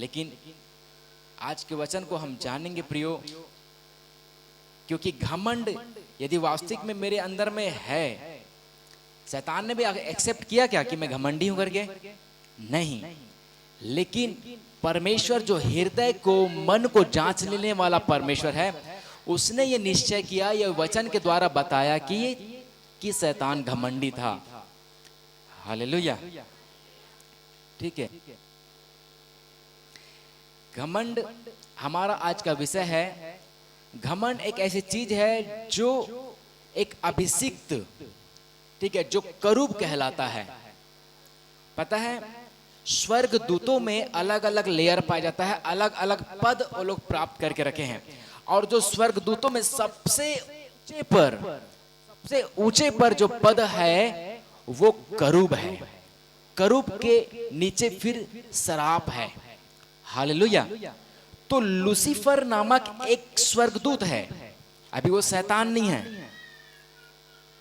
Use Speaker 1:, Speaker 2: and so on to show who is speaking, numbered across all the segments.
Speaker 1: लेकिन आज के वचन को हम जानेंगे प्रियो, क्योंकि घमंड यदि वास्तविक में मेरे अंदर में है, शैतान ने भी एक्सेप्ट किया क्या कि मैं घमंडी हूं करके? नहीं, लेकिन परमेश्वर जो हृदय को मन को जांच लेने वाला परमेश्वर है, उसने ये निश्चय किया, ये वचन के द्वारा बताया कि शैतान घमंडी था। हालेलुया, ठीक है। घमंड हमारा आज का विषय है। घमंड एक ऐसी चीज है जो एक अभिषिक्त, ठीक है, जो करूब कहलाता है। पता है, स्वर्ग दूतों में अलग अलग लेयर पाया जाता है, अलग अलग पद वो लोग प्राप्त करके रखे हैं। और जो स्वर्ग दूतों में सबसे ऊंचे पर जो पद है वो करूब है। करूब के नीचे फिर सराप है। हालेलुया। तो लूसीफर नामक एक स्वर्गदूत है, अभी वो शैतान नहीं है,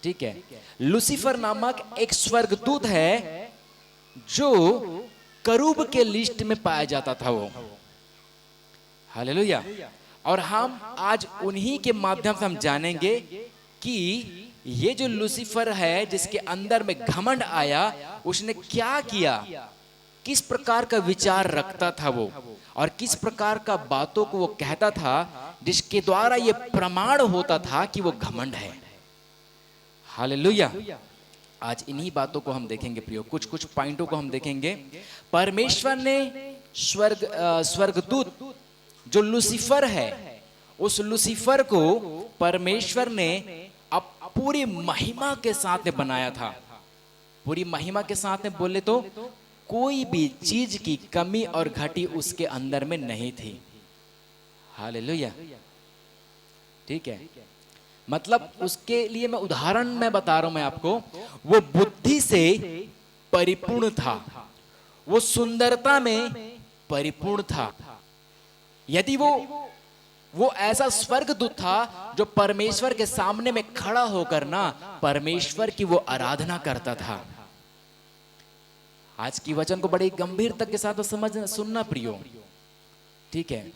Speaker 1: ठीक है। लूसीफर नामक एक स्वर्गदूत है जो करूब के लिस्ट में पाया जाता था वो। हालेलुया। और हम आज उन्हीं के माध्यम से हम जानेंगे कि ये जो लूसीफर है जिसके अंदर में घमंड आया, उसने क्या किया, किस प्रकार का विचार रखता था वो, और किस प्रकार का बातों को वो कहता था, जिसके द्वारा ये प्रमाण होता था कि वो घमंड है। हालेलुया। आज इन्हीं बातों को हम देखेंगे प्रियो, कुछ कुछ पॉइंटों को हम देखेंगे। परमेश्वर ने स्वर्गदूत जो लूसीफर है, उस लूसीफर को परमेश्वर ने अब पूरी महिमा के साथ में बनाया था। पूरी महिमा के साथ में बोले तो कोई भी चीज की कमी और घटी उसके अंदर में नहीं थी। हालेलुया, ठीक है। मतलब उसके लिए मैं उदाहरण में बता रहा हूं मैं आपको, वो बुद्धि से परिपूर्ण था, वो सुंदरता में परिपूर्ण था। यदि वो ऐसा स्वर्गदूत था जो परमेश्वर के सामने में खड़ा होकर ना परमेश्वर की वो आराधना करता था। आज की वचन को बड़ी गंभीरता के साथ सुनना प्रियो, ठीक है।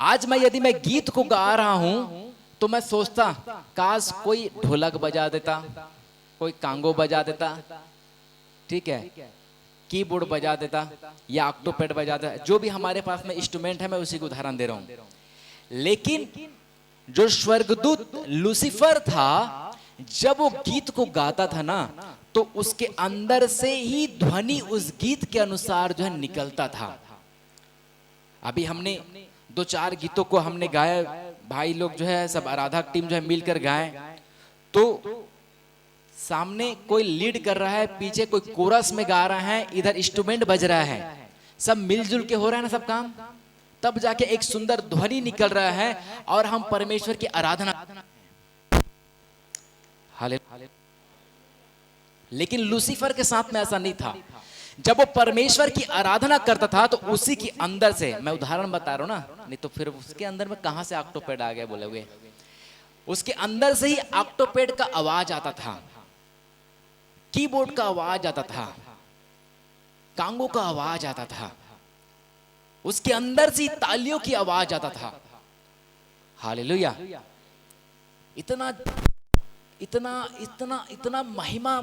Speaker 1: आज यदि मैं गीत को गा रहा हूं तो मैं सोचता काश कोई ढोलक बजा देता, कोई कांगो बजा देता, ठीक है, कीबोर्ड बजा देता या ऑक्टोपैड बजा देता, जो भी हमारे पास में इंस्ट्रूमेंट है मैं उसी को उदाहरण दे रहा हूं। लेकिन जो स्वर्गदूत लूसीफर था, जब वो गीत को गाता था ना, तो उसके अंदर से ही ध्वनि उस गीत के अनुसार जो है निकलता था। अभी हमने 2-4 गीतों को हमने गाया, भाई लोग जो है सब आराधक टीम जो है मिलकर गाए, तो सामने कोई लीड कर रहा है, पीछे कोई कोरस में गा रहा है, इधर इंस्ट्रूमेंट बज रहा है, सब मिलजुल के हो रहा है ना सब काम, तब जाके एक सुंदर ध्वनि निकल रहा है और हम परमेश्वर की आराधना। लेकिन लूसीफर के साथ में ऐसा नहीं था। जब वो परमेश्वर की आराधना करता था तो उसी के अंदर से, मैं उदाहरण बता रहा हूं ना, नहीं तो फिर उसके अंदर में कहां से ऑक्टोपैड आ गया बोलोगे, उसके अंदर से ही ऑक्टोपैड का आवाज आता था, कीबोर्ड का आवाज आता था, कांगो का आवाज आता था, उसके अंदर से तालियों की आवाज आता था। हालेलुया। इतना इतना इतना इतना महिमा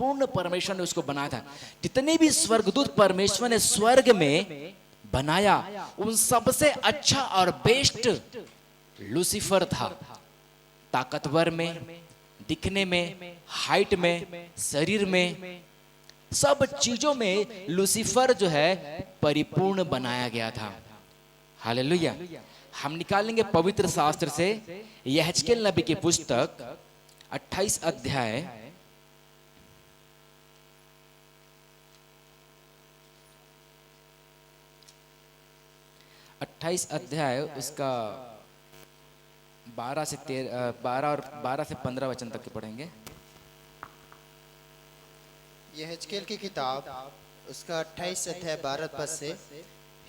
Speaker 1: पूर्ण परमेश्वर ने उसको बनाया था। जितने भी स्वर्गदूत परमेश्वर ने स्वर्ग में बनाया, उन सबसे अच्छा और बेस्ट लूसीफर था। ताकतवर में, दिखने में, हाइट में, शरीर में, सब चीजों में लूसीफर जो है परिपूर्ण बनाया गया था। हालेलुया। हम निकालेंगे पवित्र शास्त्र से यहेजकेल नबी की पुस्तक 28 अध्याय, उसका 12 से 15 वचन तक के पढ़ेंगे।
Speaker 2: यहेजकेल की किताब उसका 28 अध्याय 12 पद से,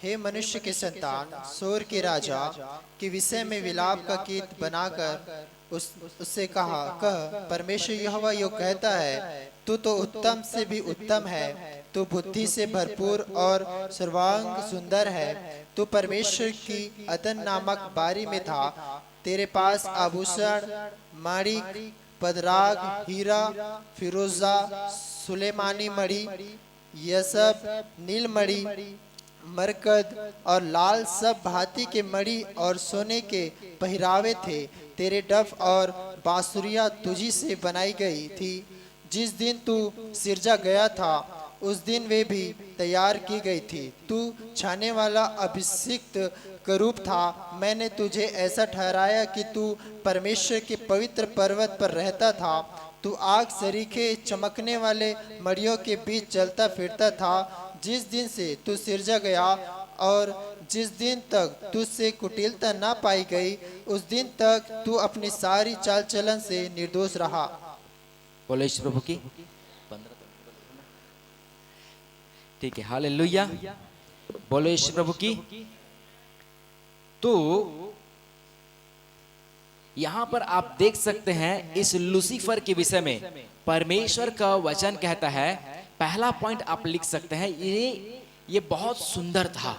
Speaker 2: हे मनुष्य के संतान, सोर के राजा के विषय में विलाप का गीत बनाकर उससे कह, परमेश्वर यहोवा यो कहता है तू तो उत्तम से भी उत्तम है, तू बुद्धि से भरपूर और सर्वांग सुंदर है। तू परमेश्वर की अदन नामक बारी में था। तेरे पास आभूषण, माणिक, पदराग, हीरा, फिरोजा, सुलेमानी मणि, यसब, नीलमणि, मरकत और लाल सब भांति के मणि और सोने के पहरावे थे। तेरे डफ और बांसुरियां तुझी से बनाई गई थी। जिस दिन तू सिरजा गया था उस दिन वे भी तैयार की गई थी। तू छाने वाला अभिषिक्त करूब था। मैंने तुझे ऐसा ठहराया कि तू परमेश्वर के पवित्र पर्वत पर रहता था। तू आग सरीखे चमकने वाले मड़ियों के बीच चलता फिरता था। जिस दिन से तू सिरजा गया और जिस दिन तक तुझसे कुटिलता न पाई गई, उस दिन तक तू अपनी सारी चाल चलन से निर्दोष रहा।
Speaker 1: बोलो यीशु प्रभु की। ठीक है, हालेलुया। बोलो यीशु प्रभु की। तो यहां पर आप देख सकते हैं इस लूसीफर के विषय में परमेश्वर का वचन कहता है, पहला पॉइंट आप लिख सकते हैं, ये बहुत सुंदर था।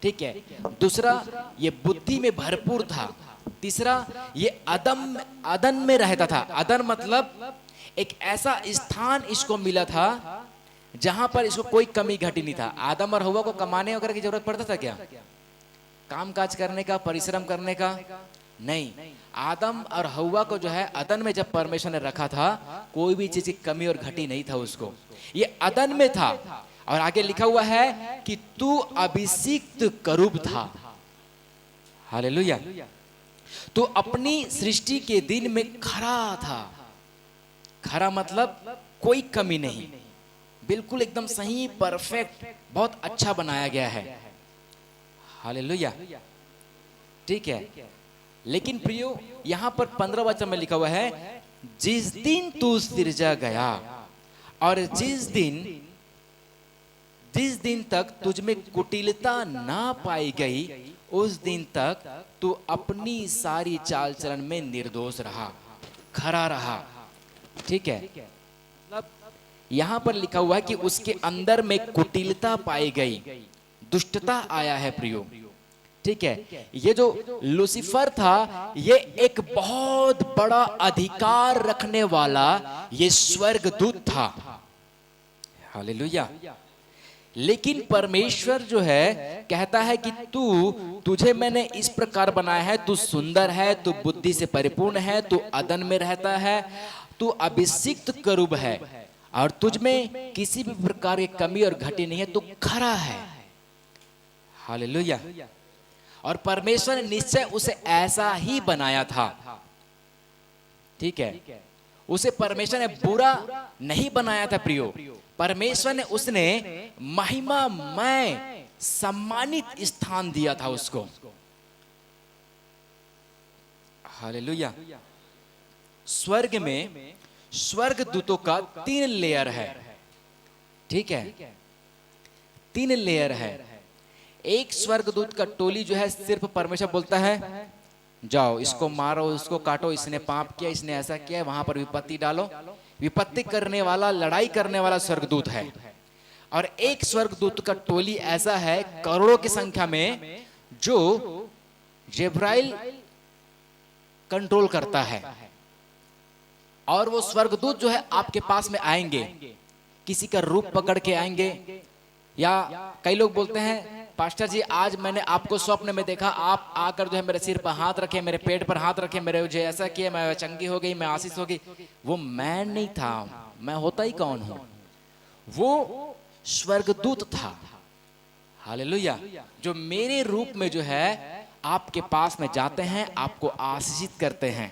Speaker 1: ठीक है। दूसरा, ये बुद्धि में भरपूर था। तीसरा, ये अदन में रहता था। अदन मतलब एक ऐसा स्थान इसको मिला था जहां पर इसको कोई कमी घटी नहीं था। आदम और हव्वा को कमाने वगैरह की जरूरत पड़ता था क्या? काम काज करने का, परिश्रम करने का नहीं। आदम और हव्वा को जो है अदन में जब परमेश्वर ने रखा था, कोई भी चीज की कमी और घटी नहीं था उसको। ये अदन में था। और आगे लिखा हुआ है कि तू अभिषिक्त करूब था। हालेलुया। तो अपनी सृष्टि के दिन में खरा था। खरा मतलब कोई कमी नहीं, बिल्कुल एकदम सही, परफेक्ट, बहुत अच्छा बनाया गया है। हालेलुया। ठीक है। लेकिन प्रियो, यहां पर 15 वचन में लिखा हुआ है, जिस दिन तू सिरजा गया और जिस दिन तक तुझ में कुटिलता ना पाई गई, उस दिन तक तू अपनी सारी चाल चलन में निर्दोष रहा, खरा रहा। ठीक है। मतलब यहां पर लिखा हुआ है कि उसके अंदर में कुटिलता पाई गई, दुष्टता आया है प्रियो। ठीक है। ये जो लूसीफर था, ये एक बहुत बड़ा अधिकार रखने वाला ये स्वर्गदूत था। हालेलुया। लेकिन परमेश्वर जो है कहता है कि तुझे मैंने इस प्रकार बनाया है, तू सुंदर है, तू बुद्धि से परिपूर्ण है, तू अदन में रहता है, तू अभिषिक्त करूब है और तुझ में किसी भी प्रकार की कमी और घटी नहीं है, तू खरा है। हालेलुया। और परमेश्वर ने निश्चय उसे ऐसा ही बनाया था। ठीक है। उसे परमेश्वर ने बुरा नहीं बनाया था प्रियो। परमेश्वर ने उसने महिमामय सम्मानित स्थान दिया था उसको। हालेलुया। स्वर्ग में स्वर्गदूतों का 3 लेयर है। ठीक है। 3 लेयर है। एक स्वर्गदूत का टोली जो है, सिर्फ परमेश्वर बोलता है जाओ इसको मारो, इसको काटो, इसने पाप किया, इसने ऐसा किया, वहां पर विपत्ति डालो। विपत्ति करने वाला, लड़ाई करने वाला स्वर्गदूत है। और एक स्वर्गदूत का टोली ऐसा है करोड़ों की संख्या में, जो जिब्राइल कंट्रोल करता है। और वो स्वर्गदूत जो है आपके पास में आएंगे, किसी का रूप पकड़ के आएंगे। या कई लोग बोलते हैं, पास्टर जी आज मैंने आपको स्वप्न में देखा, आप आकर जो है मेरे सिर पर हाथ रखे, मेरे पेट पर हाथ रखे, मेरे जो ऐसा किया, मैं चंगी हो गई, मैं आशीष हो गई। वो मैं नहीं था, मैं होता ही कौन हूं? वो स्वर्गदूत था। हालेलुया। जो मेरे रूप में जो है आपके पास में जाते हैं, आपको आशीषित करते हैं।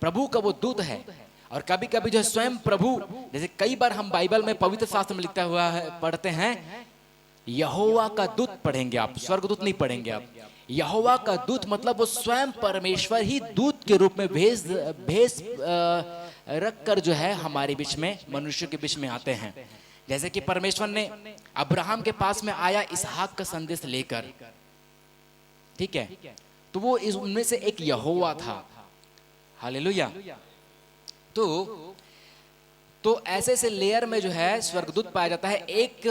Speaker 1: प्रभु का वो दूत है। और कभी कभी जो स्वयं प्रभु, जैसे कई बार हम बाइबल में पवित्र शास्त्र में लिखा हुआ है, पढ़ते हैं, यहोवा का दूत पढ़ेंगे आप, स्वर्गदूत नहीं पढ़ेंगे आप। यहोवा का दूत मतलब वो स्वयं परमेश्वर ही दूत के रूप में भेष रख कर जो है हमारे बीच में, मनुष्य के बीच में आते हैं। जैसे कि परमेश्वर ने अब्राहम के पास में आया इसहाक का संदेश लेकर। ठीक है। तो वो उनमें से एक यहोवा था। हालेलुया। तो तो ऐसे ऐसे लेयर में जो है स्वर्गदूत पाया जाता है। एक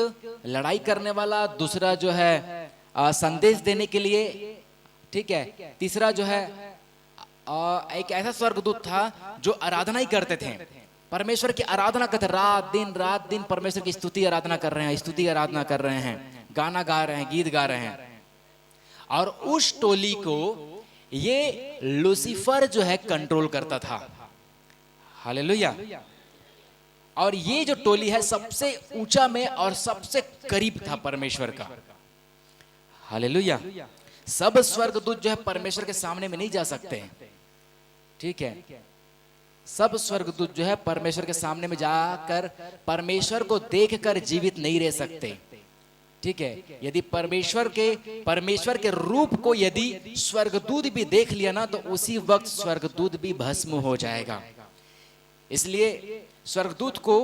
Speaker 1: लड़ाई करने वाला, दूसरा जो है संदेश देने के लिए, ठीक है, तीसरा जो है एक ऐसा स्वर्गदूत था जो आराधना ही करते थे, परमेश्वर की आराधना करते, रात दिन परमेश्वर की स्तुति आराधना कर रहे हैं, स्तुति आराधना कर रहे हैं, गाना गा रहे हैं, गीत गा रहे हैं। और उस टोली को ये लूसीफर जो है कंट्रोल करता था। हालेलुया। और ये जो टोली है सबसे ऊंचा में और सबसे करीब था परमेश्वर का। हालेलुया। सब स्वर्गदूत जो है परमेश्वर के सामने में नहीं जा सकते, ठीक है। सब स्वर्गदूत जो है परमेश्वर के सामने में जाकर परमेश्वर को देखकर जीवित नहीं रह सकते, ठीक है। यदि परमेश्वर के रूप को यदि स्वर्गदूत भी देख लिया ना, तो उसी वक्त स्वर्गदूत भी भस्म हो जाएगा। इसलिए स्वर्गदूत को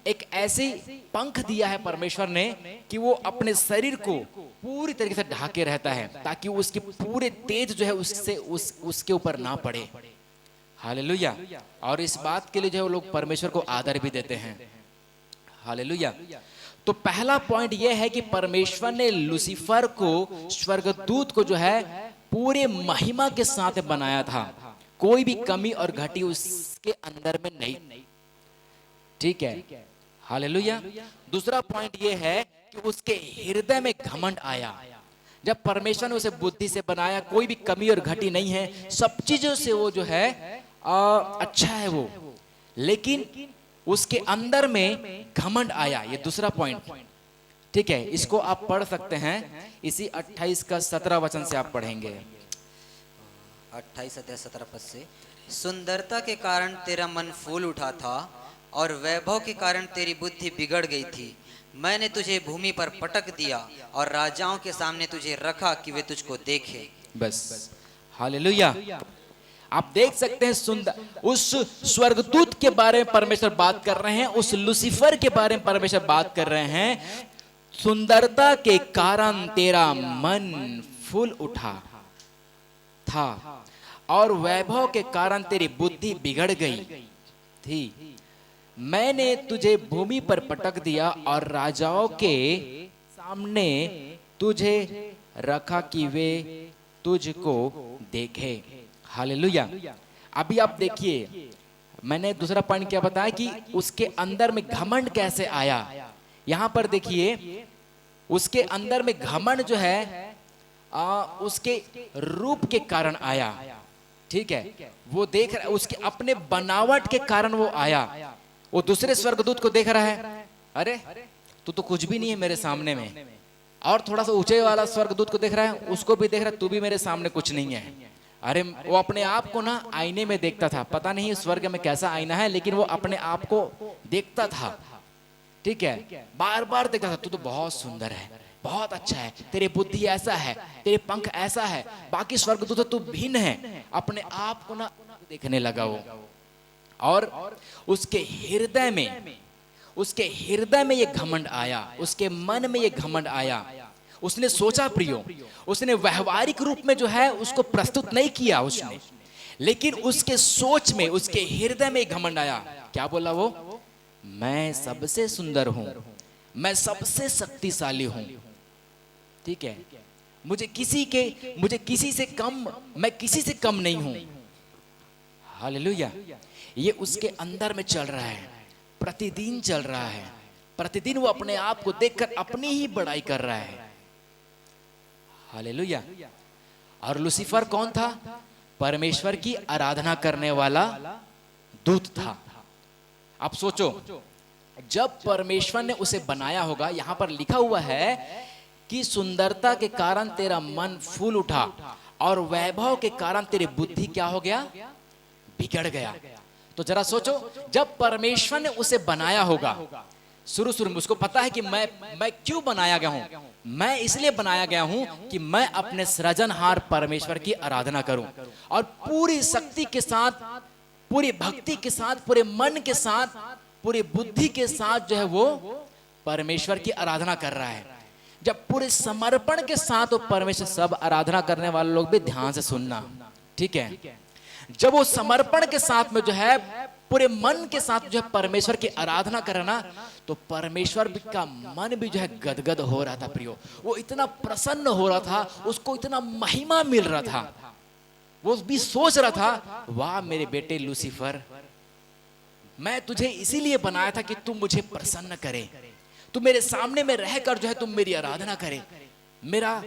Speaker 1: एक ऐसी पंख दिया है परमेश्वर ने कि वो अपने शरीर को पूरी तरीके से ढाके रहता है, ताकि उसकी पूरे तेज जो है उसके ऊपर ना पड़े। हालेलुया। और इस बात के लिए जो है वो लोग परमेश्वर को आदर भी देते हैं। हालेलुया। तो पहला पॉइंट यह है कि परमेश्वर ने लूसीफर को, स्वर्गदूत को जो है पूरे महिमा के साथ बनाया था, कोई भी कमी और घटी उसके अंदर में नहीं, ठीक है। हालेलुया। दूसरा पॉइंट यह है कि उसके हृदय में घमंड आया। जब परमेश्वर ने उसे बुद्धि से बनाया, कोई भी कमी और घटी नहीं है, सब चीजों से वो जो है अच्छा है वो, लेकिन उसके अंदर में घमंड आया। ये दूसरा पॉइंट, ठीक है। इसको आप पढ़ सकते हैं, इसी 28 का 17 वचन से आप पढ़ेंगे।
Speaker 3: 28 अध्याय 17 पद से, सुंदरता के कारण तेरा मन फूल उठा था और वैभव के कारण तेरी बुद्धि बिगड़ गई थी। मैंने तुझे भूमि पर पटक दिया और राजाओं के सामने तुझे रखा कि वे तुझको देखें।
Speaker 1: बस। हालेलुया। आप देख सकते हैं सुंदर, उस स्वर्गदूत के बारे में परमेश्वर बात कर रहे हैं, उस लूसीफर के बारे में परमेश्वर बात कर रहे हैं। सुंदरता के कारण तेरा मन फूल उठा था और वैभव के कारण तेरी बुद्धि बिगड़ गई थी। मैंने तुझे भूमि पर पटक दिया और राजाओं के सामने तुझे रखा कि वे तुझको देखे। हालेलुया। अभी आप देखिए, मैंने दूसरा पॉइंट क्या बताया कि उसके अंदर में घमंड कैसे आया। यहां पर देखिए, उसके अंदर में घमंड जो है उसके रूप के कारण आया, ठीक है। वो देख रहा, उसके अपने बनावट के कारण वो आया। वो दूसरे स्वर्गदूत को देख रहा है, अरे तू तो कुछ भी नहीं है मेरे सामने में। और थोड़ा सा ऊंचे वाला स्वर्गदूत को देख रहा है, उसको भी देख रहा है, तू भी मेरे सामने कुछ नहीं है। अरे वो अपने आप को ना आईने में देखता था, पता नहीं स्वर्ग में कैसा आईना है, लेकिन वो अपने आप को देखता था, ठीक है। बार बार देखता था, तू तो बहुत सुंदर है, बहुत अच्छा है, तेरी बुद्धि ऐसा है, तेरे पंख ऐसा है, बाकी स्वर्गदूत तू भिन्न है। अपने आप को ना देखने लगा वो। और उसके हृदय में ये घमंड आया, उसके मन में ये घमंड आया। उसने सोचा, प्रियो, उसने व्यवहारिक रूप में जो है उसको प्रस्तुत नहीं किया उसने, लेकिन उसके सोच में, उसके हृदय में घमंड आया। क्या बोला वो? मैं सबसे सुंदर हूं, मैं सबसे शक्तिशाली हूं, ठीक है। मुझे किसी से कम, मैं किसी से कम नहीं हूं। हालेलुया। ये उसके अंदर में चल रहा है, प्रतिदिन चल रहा है। प्रतिदिन वो अपने आप को देखकर अपनी ही बड़ाई कर रहा है। हालेलुया। और लूसीफर कौन था? परमेश्वर की आराधना करने वाला दूत था। आप सोचो, जब परमेश्वर ने उसे बनाया होगा, यहां पर लिखा हुआ है कि सुंदरता के कारण तेरा मन फूल उठा और वैभव के कारण तेरी बुद्धि क्या हो गया? बिगड़ गया। तो जरा सोचो, जब परमेश्वर ने उसे बनाया होगा, शुरू में उसको पता है कि मैं क्यों बनाया गया हूं। मैं इसलिए बनाया गया हूं कि मैं अपने सृजनहार परमेश्वर की आराधना करूं, और पूरी शक्ति के साथ, पूरी भक्ति के साथ, पूरे मन के साथ, पूरी बुद्धि के साथ जो है वो परमेश्वर की आराधना कर रहा है। जब पूरे समर्पण के साथ वो परमेश्वर, सब आराधना करने वाले लोग भी ध्यान से सुनना, ठीक है। जब वो समर्पण के साथ में जो है पूरे मन के साथ जो है परमेश्वर की आराधना करे ना, तो परमेश्वर का मन भी जो है गदगद हो रहा था प्रियो। वो इतना प्रसन्न हो रहा था, उसको इतना महिमा मिल रहा था। वो भी सोच रहा था, वाह मेरे बेटे लूसीफर, मैं तुझे इसीलिए बनाया था कि तुम मुझे प्रसन्न करे, तुम मेरे सामने में रहकर जो है तुम मेरी आराधना करे। मेरा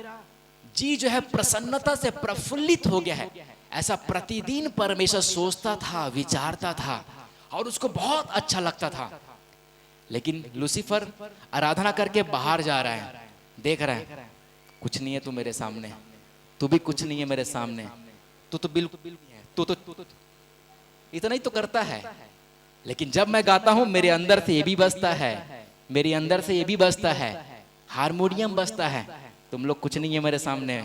Speaker 1: जी जो है प्रसन्नता से प्रफुल्लित हो गया है। ऐसा प्रतिदिन परमेश्वर सोचता था, विचारता था और उसको बहुत अच्छा लगता था। लेकिन लूसीफर आराधना करके बाहर जा रहा है, देख रहा है कुछ नहीं है तू मेरे सामने, तू भी कुछ नहीं है मेरे सामने, तू तो बिल्कुल नहीं है, तू तो इतना ही तो करता है। लेकिन जब मैं गाता हूं मेरे अंदर से ये भी बजता है, मेरे अंदर से ये भी बजता है, हारमोनियम बजता है, तुम लोग कुछ नहीं है मेरे सामने,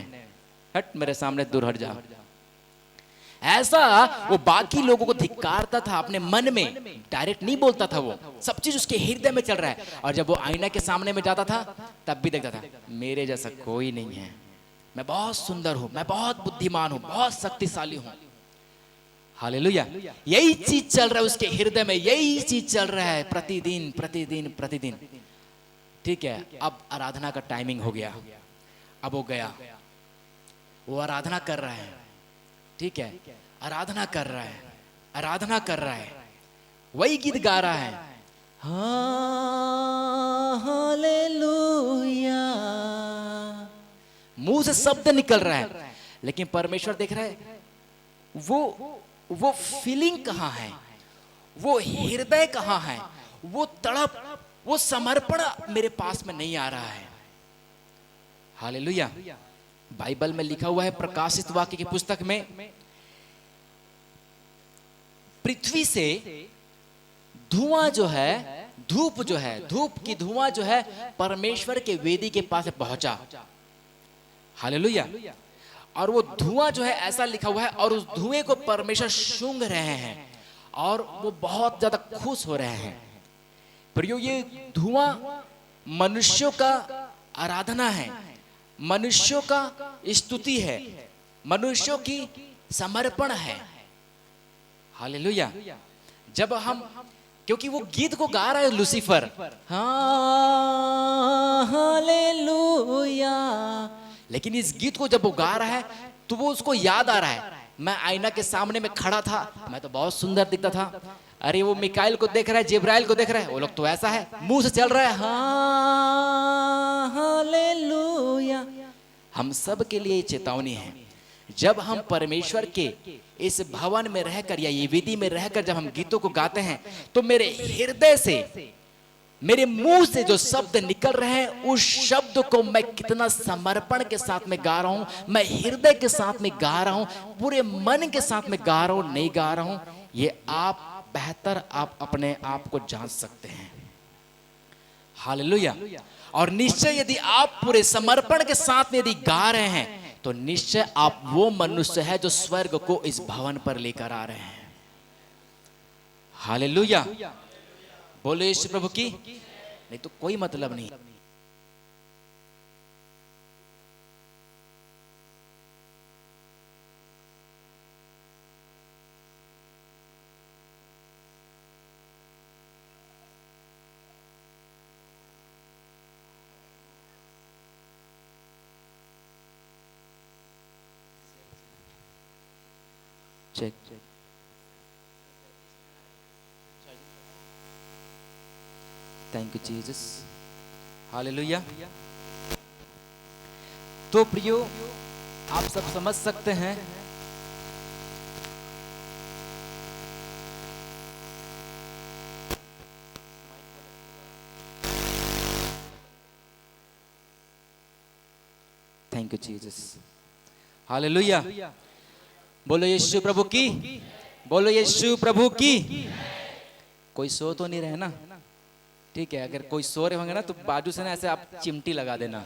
Speaker 1: हट मेरे सामने दूर हट जाओ। ऐसा वो बाकी लोगों को धिक्कारता था अपने मन में, डायरेक्ट नहीं बोलता था, वो सब चीज उसके हृदय में चल रहा है। और जब वो आईना के सामने में जाता था तब भी देखता था मेरे जैसा कोई नहीं है, मैं बहुत सुंदर हूं, मैं बहुत बुद्धिमान हूं, बहुत शक्तिशाली हूं। हालेलुया। यही चीज चल रहा है उसके हृदय में, यही चीज चल रहा है प्रतिदिन प्रतिदिन प्रतिदिन। ठीक है, अब आराधना का टाइमिंग हो गया, अब वो गया, वो आराधना कर रहा है। ठीक है, आराधना कर रहा है, आराधना कर रहा है, वही गीत गा रहा है, हालेलुया, मुंह से शब्द निकल रहा है। लेकिन परमेश्वर देख रहा है वो फीलिंग कहां है, वो हृदय कहां है, वो तड़प, वो समर्पण मेरे पास में नहीं आ रहा है। हालेलुया। बाइबल में लिखा हुआ है प्रकाशित वाक्य की पुस्तक में, पृथ्वी से धुआं जो है, धूप जो है, धूप की धुआं जो है परमेश्वर के वेदी के पास पहुंचा। हालेलुया। और वो धुआं जो है ऐसा लिखा हुआ है, और उस धुएं को परमेश्वर सूंघ रहे हैं और वो बहुत ज्यादा खुश हो रहे हैं। प्रियो, ये धुआं मनुष्यों का आराधना है, मनुष्यों का स्तुति है, मनुष्यों की समर्पण है। हालेलुया। जब हम, क्योंकि वो गीत को गा रहा है लूसीफर, हाँ हालेलुया, लेकिन इस गीत को जब वो गा रहा है तो वो उसको याद आ रहा है, मैं आईना के सामने में खड़ा था, मैं तो बहुत सुंदर दिखता था, अरे वो मिकाइल को देख रहा है, जिब्राइल को देख रहा है, वो लोग तो ऐसा है, मुंह से चल रहा है हाँ हालेलुया। हम सब के लिए चेतावनी है, जब हम परमेश्वर के इस भवन में रहकर या ये वेदी में रहकर जब हम गीतों को गाते हैं, तो मेरे हृदय से, मेरे मुंह से जो शब्द निकल रहे हैं, उस शब्द को मैं कितना समर्पण के साथ में गा रहा हूं, मैं हृदय के साथ में गा रहा हूं, पूरे मन के साथ में गा रहा हूं, नहीं गा रहा हूं, ये आप बेहतर आप अपने आप को जांच सकते हैं। हालेलुया। और निश्चय यदि आप पूरे समर्पण के साथ में यदि गा रहे हैं, तो निश्चय आप वो मनुष्य है जो स्वर्ग को इस भवन पर लेकर आ रहे हैं। हालेलुया। बोले यीशु प्रभु की, नहीं तो कोई मतलब नहीं। Check check. Thank you Jesus. Hallelujah. तो प्रियो, आप सब समझ सकते हैं थैंक यू जीसस। हालेलुया। बोलो यीशु प्रभु की, बोलो यीशु प्रभु की। कोई सो तो नहीं रहे ना? ठीक है, अगर कोई सो रहे होंगे ना तो बाजू से ना ऐसे आप चिमटी लगा देना,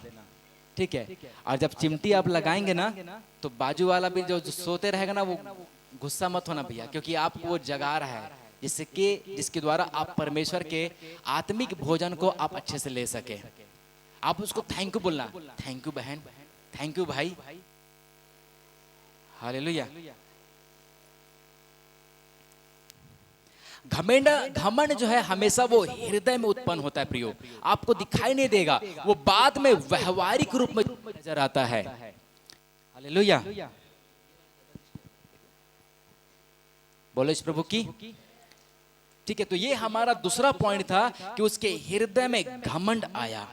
Speaker 1: ठीक है। और जब चिमटी आप लगाएंगे ना तो बाजू वाला भी जो सोते रहेगा ना, वो गुस्सा मत होना भैया, क्योंकि आपको वो जगा रहा है, जिसके द्वारा आप परमेश्वर के आत्मिक भोजन को आप अच्छे से ले सके। आप उसको थैंक यू बोलना, थैंक यू बहन, थैंक यू भाई। हालेलुया। घमंड घमंड जो है हमेशा वो हृदय में उत्पन्न होता है प्रियो, आपको दिखाई नहीं देगा, वो बाद में व्यवहारिक रूप में नजर आता है। हालेलुया, बोलो इस प्रभु की। ठीक है, तो ये हमारा दूसरा पॉइंट था कि उसके हृदय में घमंड आया।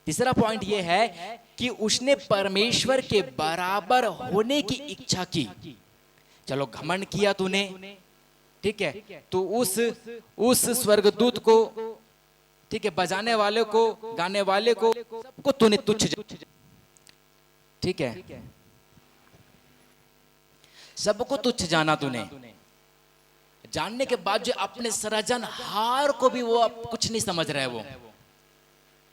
Speaker 1: तीसरा पॉइंट ये है कि उसने परमेश्वर के बराबर होने की इच्छा की। चलो घमंड किया तूने, ठीक है, तो उस स्वर्गदूत को, ठीक है, बजाने वाले को, गाने वाले को, सबको तूने तुच्छ, ठीक है, सबको तुच्छ जाना तूने। जानने के बाद जो अपने सृजनहार को भी वो अब कुछ नहीं समझ रहा है वो,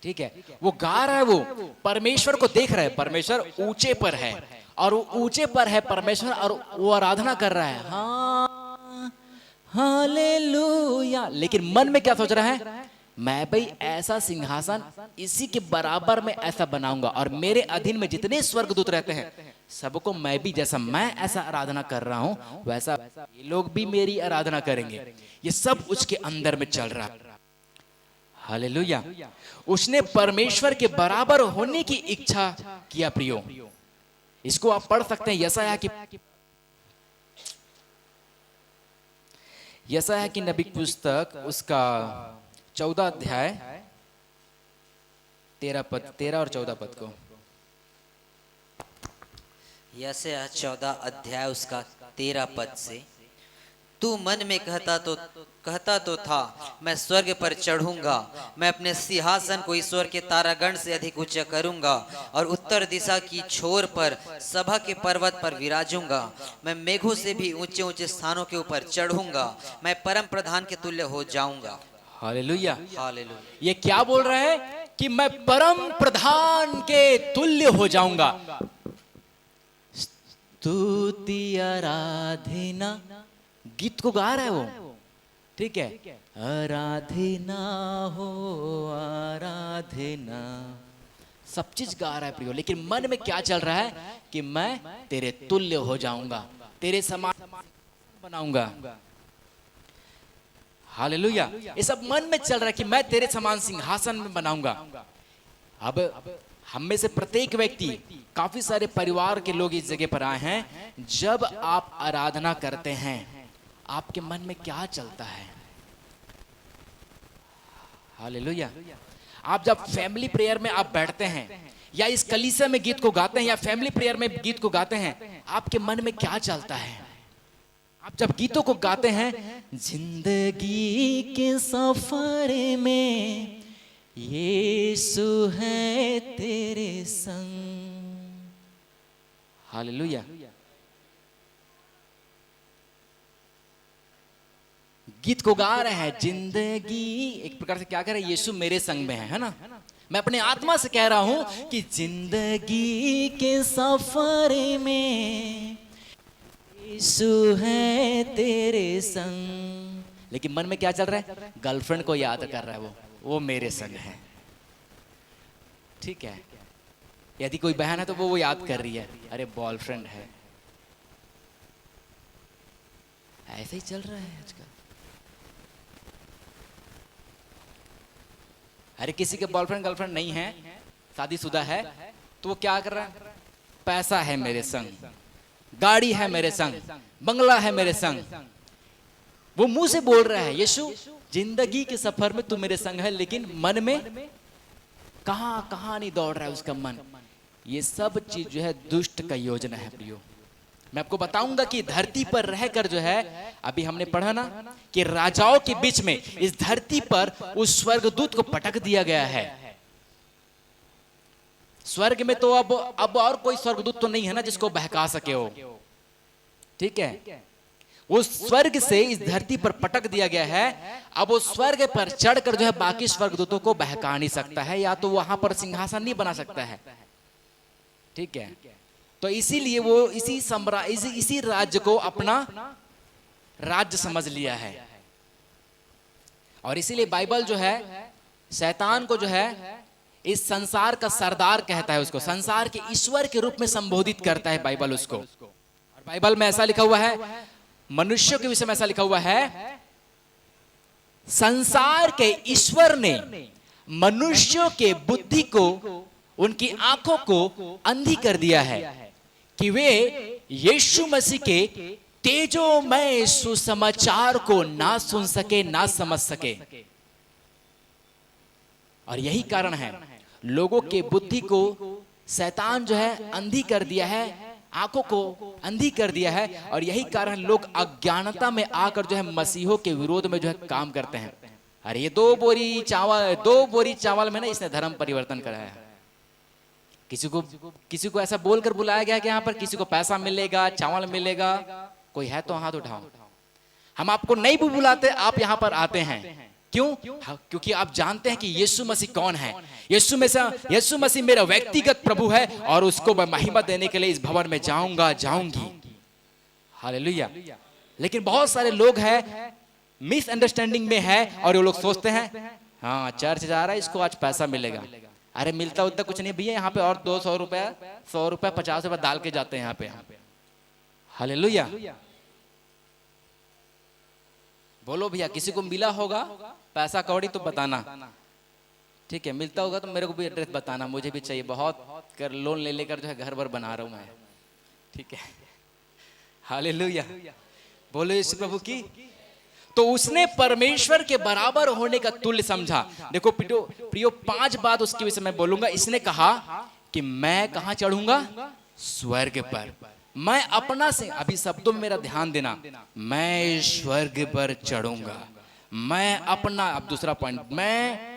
Speaker 1: ठीक है, वो गा रहा है, वो परमेश्वर को देख रहा है, परमेश्वर ऊंचे पर है और वो ऊंचे पर है परमेश्वर, और वो आराधना कर रहा है, हाँ हालेलुया, लेकिन मन में क्या सोच रहा है, मैं भाई ऐसा सिंहासन इसी के बराबर में ऐसा बनाऊंगा और मेरे अधीन में जितने स्वर्गदूत रहते हैं सबको मैं भी, जैसा मैं ऐसा आराधना कर रहा हूं वैसा ये लोग भी मेरी आराधना करेंगे। ये सब उसके अंदर में चल रहा है। हालेलुया, उसने परमेश्वर के बराबर होने की इच्छा किया प्रियो। इसको आप पढ़ सकते हैं यशायाह की नबी पुस्तक उसका 14 अध्याय 13 और 14 पद को।
Speaker 3: यशायाह 14 अध्याय उसका 13 पद से, तू मन में कहता तो था मैं स्वर्ग पर चढ़ूंगा, मैं अपने सिंहासन को ईश्वर के तारागण से अधिक ऊंचा करूंगा और उत्तर दिशा की छोर पर सभा के पर्वत पर विराजूंगा, मैं मेघों से भी ऊंचे ऊंचे स्थानों के ऊपर चढ़ूंगा, मैं परम प्रधान के तुल्य हो जाऊंगा।
Speaker 1: Hallelujah,
Speaker 3: hallelujah.
Speaker 1: ये क्या बोल रहा है कि मैं परम प्रधान के तुल्य हो जाऊंगा। स्तुति आराधना गीत को गा रहा है वो, ठीक है, आराधना हो आराधना, सब चीज गा रहा है प्रियो, लेकिन मन में क्या चल रहा है कि मैं तेरे तुल्य हो जाऊंगा, तेरे समान बनाऊंगा। हालेलुया, ये सब मन में चल रहा है कि मैं तेरे समान सिंहासन में बनाऊंगा। अब हम में से प्रत्येक व्यक्ति, काफी सारे परिवार के लोग इस जगह पर आए हैं, जब आप आराधना करते हैं आपके मन में क्या चलता है। हालेलुया, आप जब फैमिली प्रेयर में आप बैठते हैं या इस कलीसिया में गीत को गाते हैं या फैमिली प्रेयर में गीत को गाते हैं, आपके मन में क्या चलता है। आप जब गीतों को गाते हैं, जिंदगी के सफर में यीशु है तेरे संग। हालेलुया, गीत को गा रहे हैं, जिंदगी एक प्रकार से क्या कह रहे हैं, यीशु मेरे संग में है ना। मैं अपने आत्मा से कह रहा हूं कि जिंदगी के सफर में यीशु है तेरे संग, लेकिन मन में क्या चल रहा है, गर्लफ्रेंड को याद कर रहा है, वो मेरे संग है, ठीक है। यदि कोई बहन है तो वो याद कर रही है, अरे बॉयफ्रेंड है। ऐसे ही चल रहा है आजकल। अरे किसी के बॉयफ्रेंड गर्लफ्रेंड नहीं है, शादीशुदा है, तो वो क्या कर रहा है, पैसा है मेरे संग, गाड़ी है मेरे संग, बंगला है मेरे संग। वो मुंह से बोल रहा है यीशु जिंदगी के सफर में तू मेरे संग है, लेकिन मन में कहां नहीं दौड़ रहा है उसका मन। ये सब चीज जो है दुष्ट का योजना है प्रियो। मैं आपको बताऊंगा कि धरती पर रहकर जो है, अभी हमने पढ़ा ना कि राजाओं के बीच में इस धरती पर उस स्वर्गदूत को पटक दिया गया है। स्वर्ग में तो अब और कोई स्वर्गदूत तो नहीं है ना जिसको बहका सके हो, ठीक है। वो स्वर्ग से इस धरती पर पटक दिया गया है। अब वो स्वर्ग पर चढ़कर जो है बाकी स्वर्गदूतों को बहका नहीं सकता है, या तो वहां पर सिंहासन नहीं बना सकता है, ठीक है। तो इसीलिए वो इसी राज्य को अपना राज्य समझ लिया है, और इसीलिए बाइबल जो है शैतान को जो है इस संसार का सरदार कहता है, उसको संसार के ईश्वर के रूप में संबोधित करता है बाइबल उसको। और बाइबल में ऐसा लिखा हुआ है, मनुष्यों के विषय में ऐसा लिखा हुआ है संसार के ईश्वर ने मनुष्यों के बुद्धि को, उनकी आंखों को अंधी कर दिया है कि वे यीशु मसीह के तेजोमय सुसमाचार को ना सुन सके, ना समझ सके। और यही कारण है लोगों के बुद्धि को शैतान जो है अंधी कर दिया है, आंखों को अंधी कर दिया है। और यही कारण लोग अज्ञानता में आकर जो है मसीहों के विरोध में जो है काम करते हैं। अरे ये 2 बोरी चावल में ना इसने धर्म परिवर्तन कराया है। किसी को ऐसा बोलकर बुलाया गया कि यहाँ पर किसी को पैसा मिलेगा, चावल मिलेगा। कोई है तो हाथ उठाओ। हम आपको नहीं भी बुलाते, आप यहाँ पर आते हैं। क्यों? क्योंकि आप जानते हैं कि यीशु मसीह कौन है। यीशु मसीह मेरा व्यक्तिगत प्रभु है और उसको मैं महिमा देने के लिए इस भवन में जाऊंगी। हालेलुया। लेकिन बहुत सारे लोग हैं मिसअंडरस्टैंडिंग में है और वो लोग सोचते हैं हाँ चर्च जा रहा है, इसको आज पैसा मिलेगा। अरे मिलता उतना कुछ नहीं भैया, यहाँ पे और 200 रुपया, 100 रुपया, 50 रुपया डाल के जाते हैं यहाँ पे। हालेलुया। बोलो भैया, किसी को मिला होगा पैसा कौड़ी तो बताना, ठीक है? मिलता होगा तो मेरे को भी एड्रेस बताना, मुझे भी चाहिए। बहुत कर लोन ले लेकर जो है घर भर बना रहा हूं मैं, ठीक है? हालेलुया। बोलो यीशु प्रभु की। तो उसने परमेश्वर के बराबर होने का तुल्य समझा। देखो प्रियो 5 बात उसकी विषय में बोलूंगा। इसने कहा कि मैं कहां चढ़ूंगा? स्वर्ग पर। मैं अपना से, अभी शब्दों में मेरा ध्यान देना, मैं स्वर्ग पर चढ़ूंगा। मैं अपना, अब दूसरा पॉइंट, मैं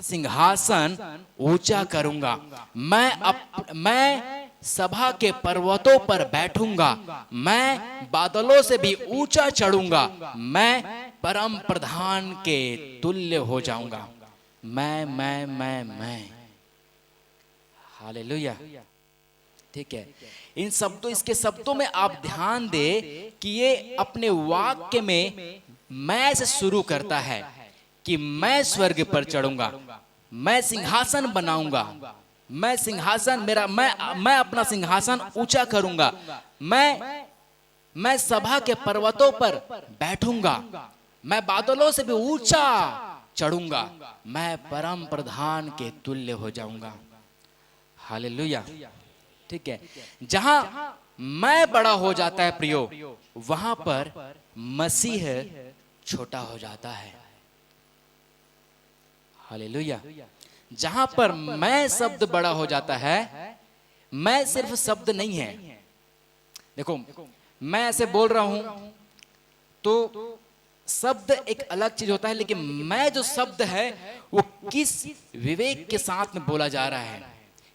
Speaker 1: सिंहासन ऊंचा करूंगा। मैं सभा के पर्वतों पर बैठूंगा। मैं बादलों से भी ऊंचा चढ़ूंगा। मैं परम प्रधान के तुल्य हो जाऊंगा। मैं। हालेलुया। ठीक है? इन शब्दों, इसके शब्दों में आप ध्यान दे कि ये अपने वाक्य में मैं से शुरू करता है कि मैं स्वर्ग पर चढ़ूंगा, मैं सिंहासन बनाऊंगा, मैं सिंहासन मेरा, मैं अपना सिंहासन ऊंचा करूंगा, मैं सभा के पर्वतों पर बैठूंगा, मैं बादलों से भी ऊंचा चढ़ूंगा, मैं परम प्रधान के तुल्य हो जाऊंगा। हालेलुया। ठीक है? जहां मैं बड़ा हो जाता है प्रियो, वहां पर मसीह छोटा हो जाता है। हालेलुया। जहां पर मैं शब्द बड़ा हो जाता है, मैं सिर्फ शब्द नहीं है। देखो, मैं ऐसे बोल रहा हूं तो शब्द एक अलग चीज होता है, लेकिन मैं जो शब्द है वो किस विवेक के साथ में बोला जा रहा है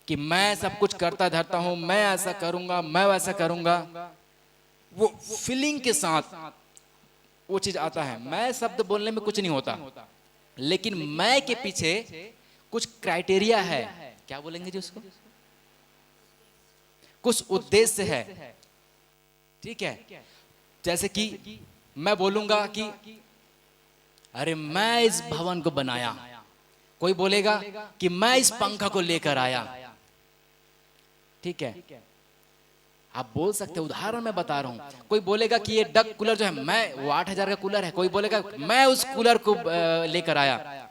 Speaker 1: कि मैं सब कुछ करता धरता हूं, मैं ऐसा करूंगा, मैं वैसा करूंगा, वो फीलिंग के साथ वो चीज आता है। मैं शब्द बोलने में कुछ नहीं होता, लेकिन मैं के पीछे कुछ क्राइटेरिया है। क्या बोलेंगे जी उसको? कुछ उद्देश्य है। ठीक है? जैसे कि मैं बोलूंगा कि अरे मैं इस भवन को बनाया, कोई बोलेगा कि मैं इस पंखा को लेकर आया। ठीक है? आप बोल सकते, उदाहरण मैं बता रहा हूं। कोई बोलेगा कि ये डक कूलर जो है, मैं वो 8,000 का कूलर है, कोई बोलेगा मैं उस कूलर को लेकर आया।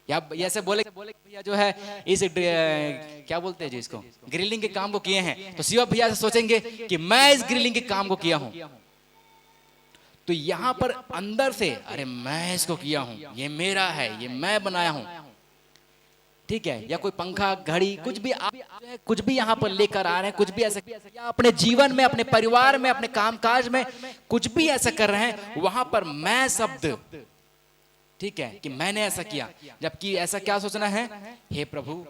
Speaker 1: या ऐसे बोले भैया जो है इस क्या बोलते हैं जी इसको, ग्रिलिंग के काम को किए हैं, तो शिवा भैया से सोचेंगे कि मैं इस ग्रिलिंग के काम को किया हूं। तो यहां पर अंदर से अरे मैं इसको किया हूं, ये मेरा है, ये मैं बनाया हूं। ठीक है? या कोई पंखा, घड़ी, कुछ भी आप कुछ भी यहां पर लेकर आ रहे हैं, कुछ भी ऐसा, या अपने जीवन में, अपने परिवार में, अपने कामकाज में कुछ भी ऐसा कर रहे हैं, वहां पर मैं शब्द, ठीक है, कि मैंने ऐसा किया। जबकि ऐसा क्या सोचना है, हे प्रभु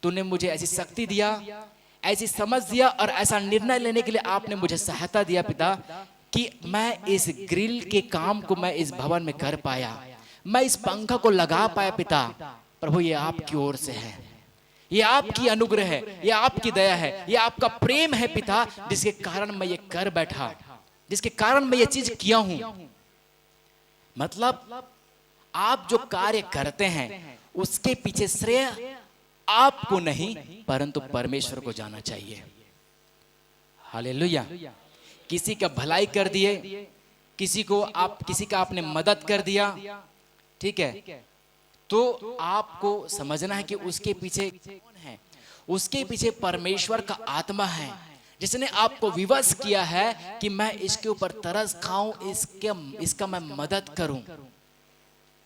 Speaker 1: तूने मुझे ऐसी शक्ति दिया, ऐसी समझ दिया और ऐसा निर्णय लेने के लिए आपने मुझे सहायता दिया पिता, कि मैं इस ग्रिल के काम को मैं इस भवन में कर पाया, मैं इस पंखा को लगा पाया पिता। प्रभु ये आपकी ओर से है, ये आपकी अनुग्रह है, ये आपकी दया है, ये आपका प्रेम है पिता, जिसके कारण मैं ये कर बैठा, जिसके कारण मैं ये चीज किया हूं। मतलब आप जो कार्य करते हैं उसके पीछे श्रेय आपको नहीं परंतु परमेश्वर को जाना चाहिए। हालेलुया। किसी का भलाई कर दिए, किसी का आपने मदद कर दिया, ठीक है, तो आपको समझना है कि उसके पीछे कौन है। उसके पीछे परमेश्वर का आत्मा है, जिसने आपको विवश किया है कि मैं इसके ऊपर तरस खाऊं, इसका मैं मदद करूं।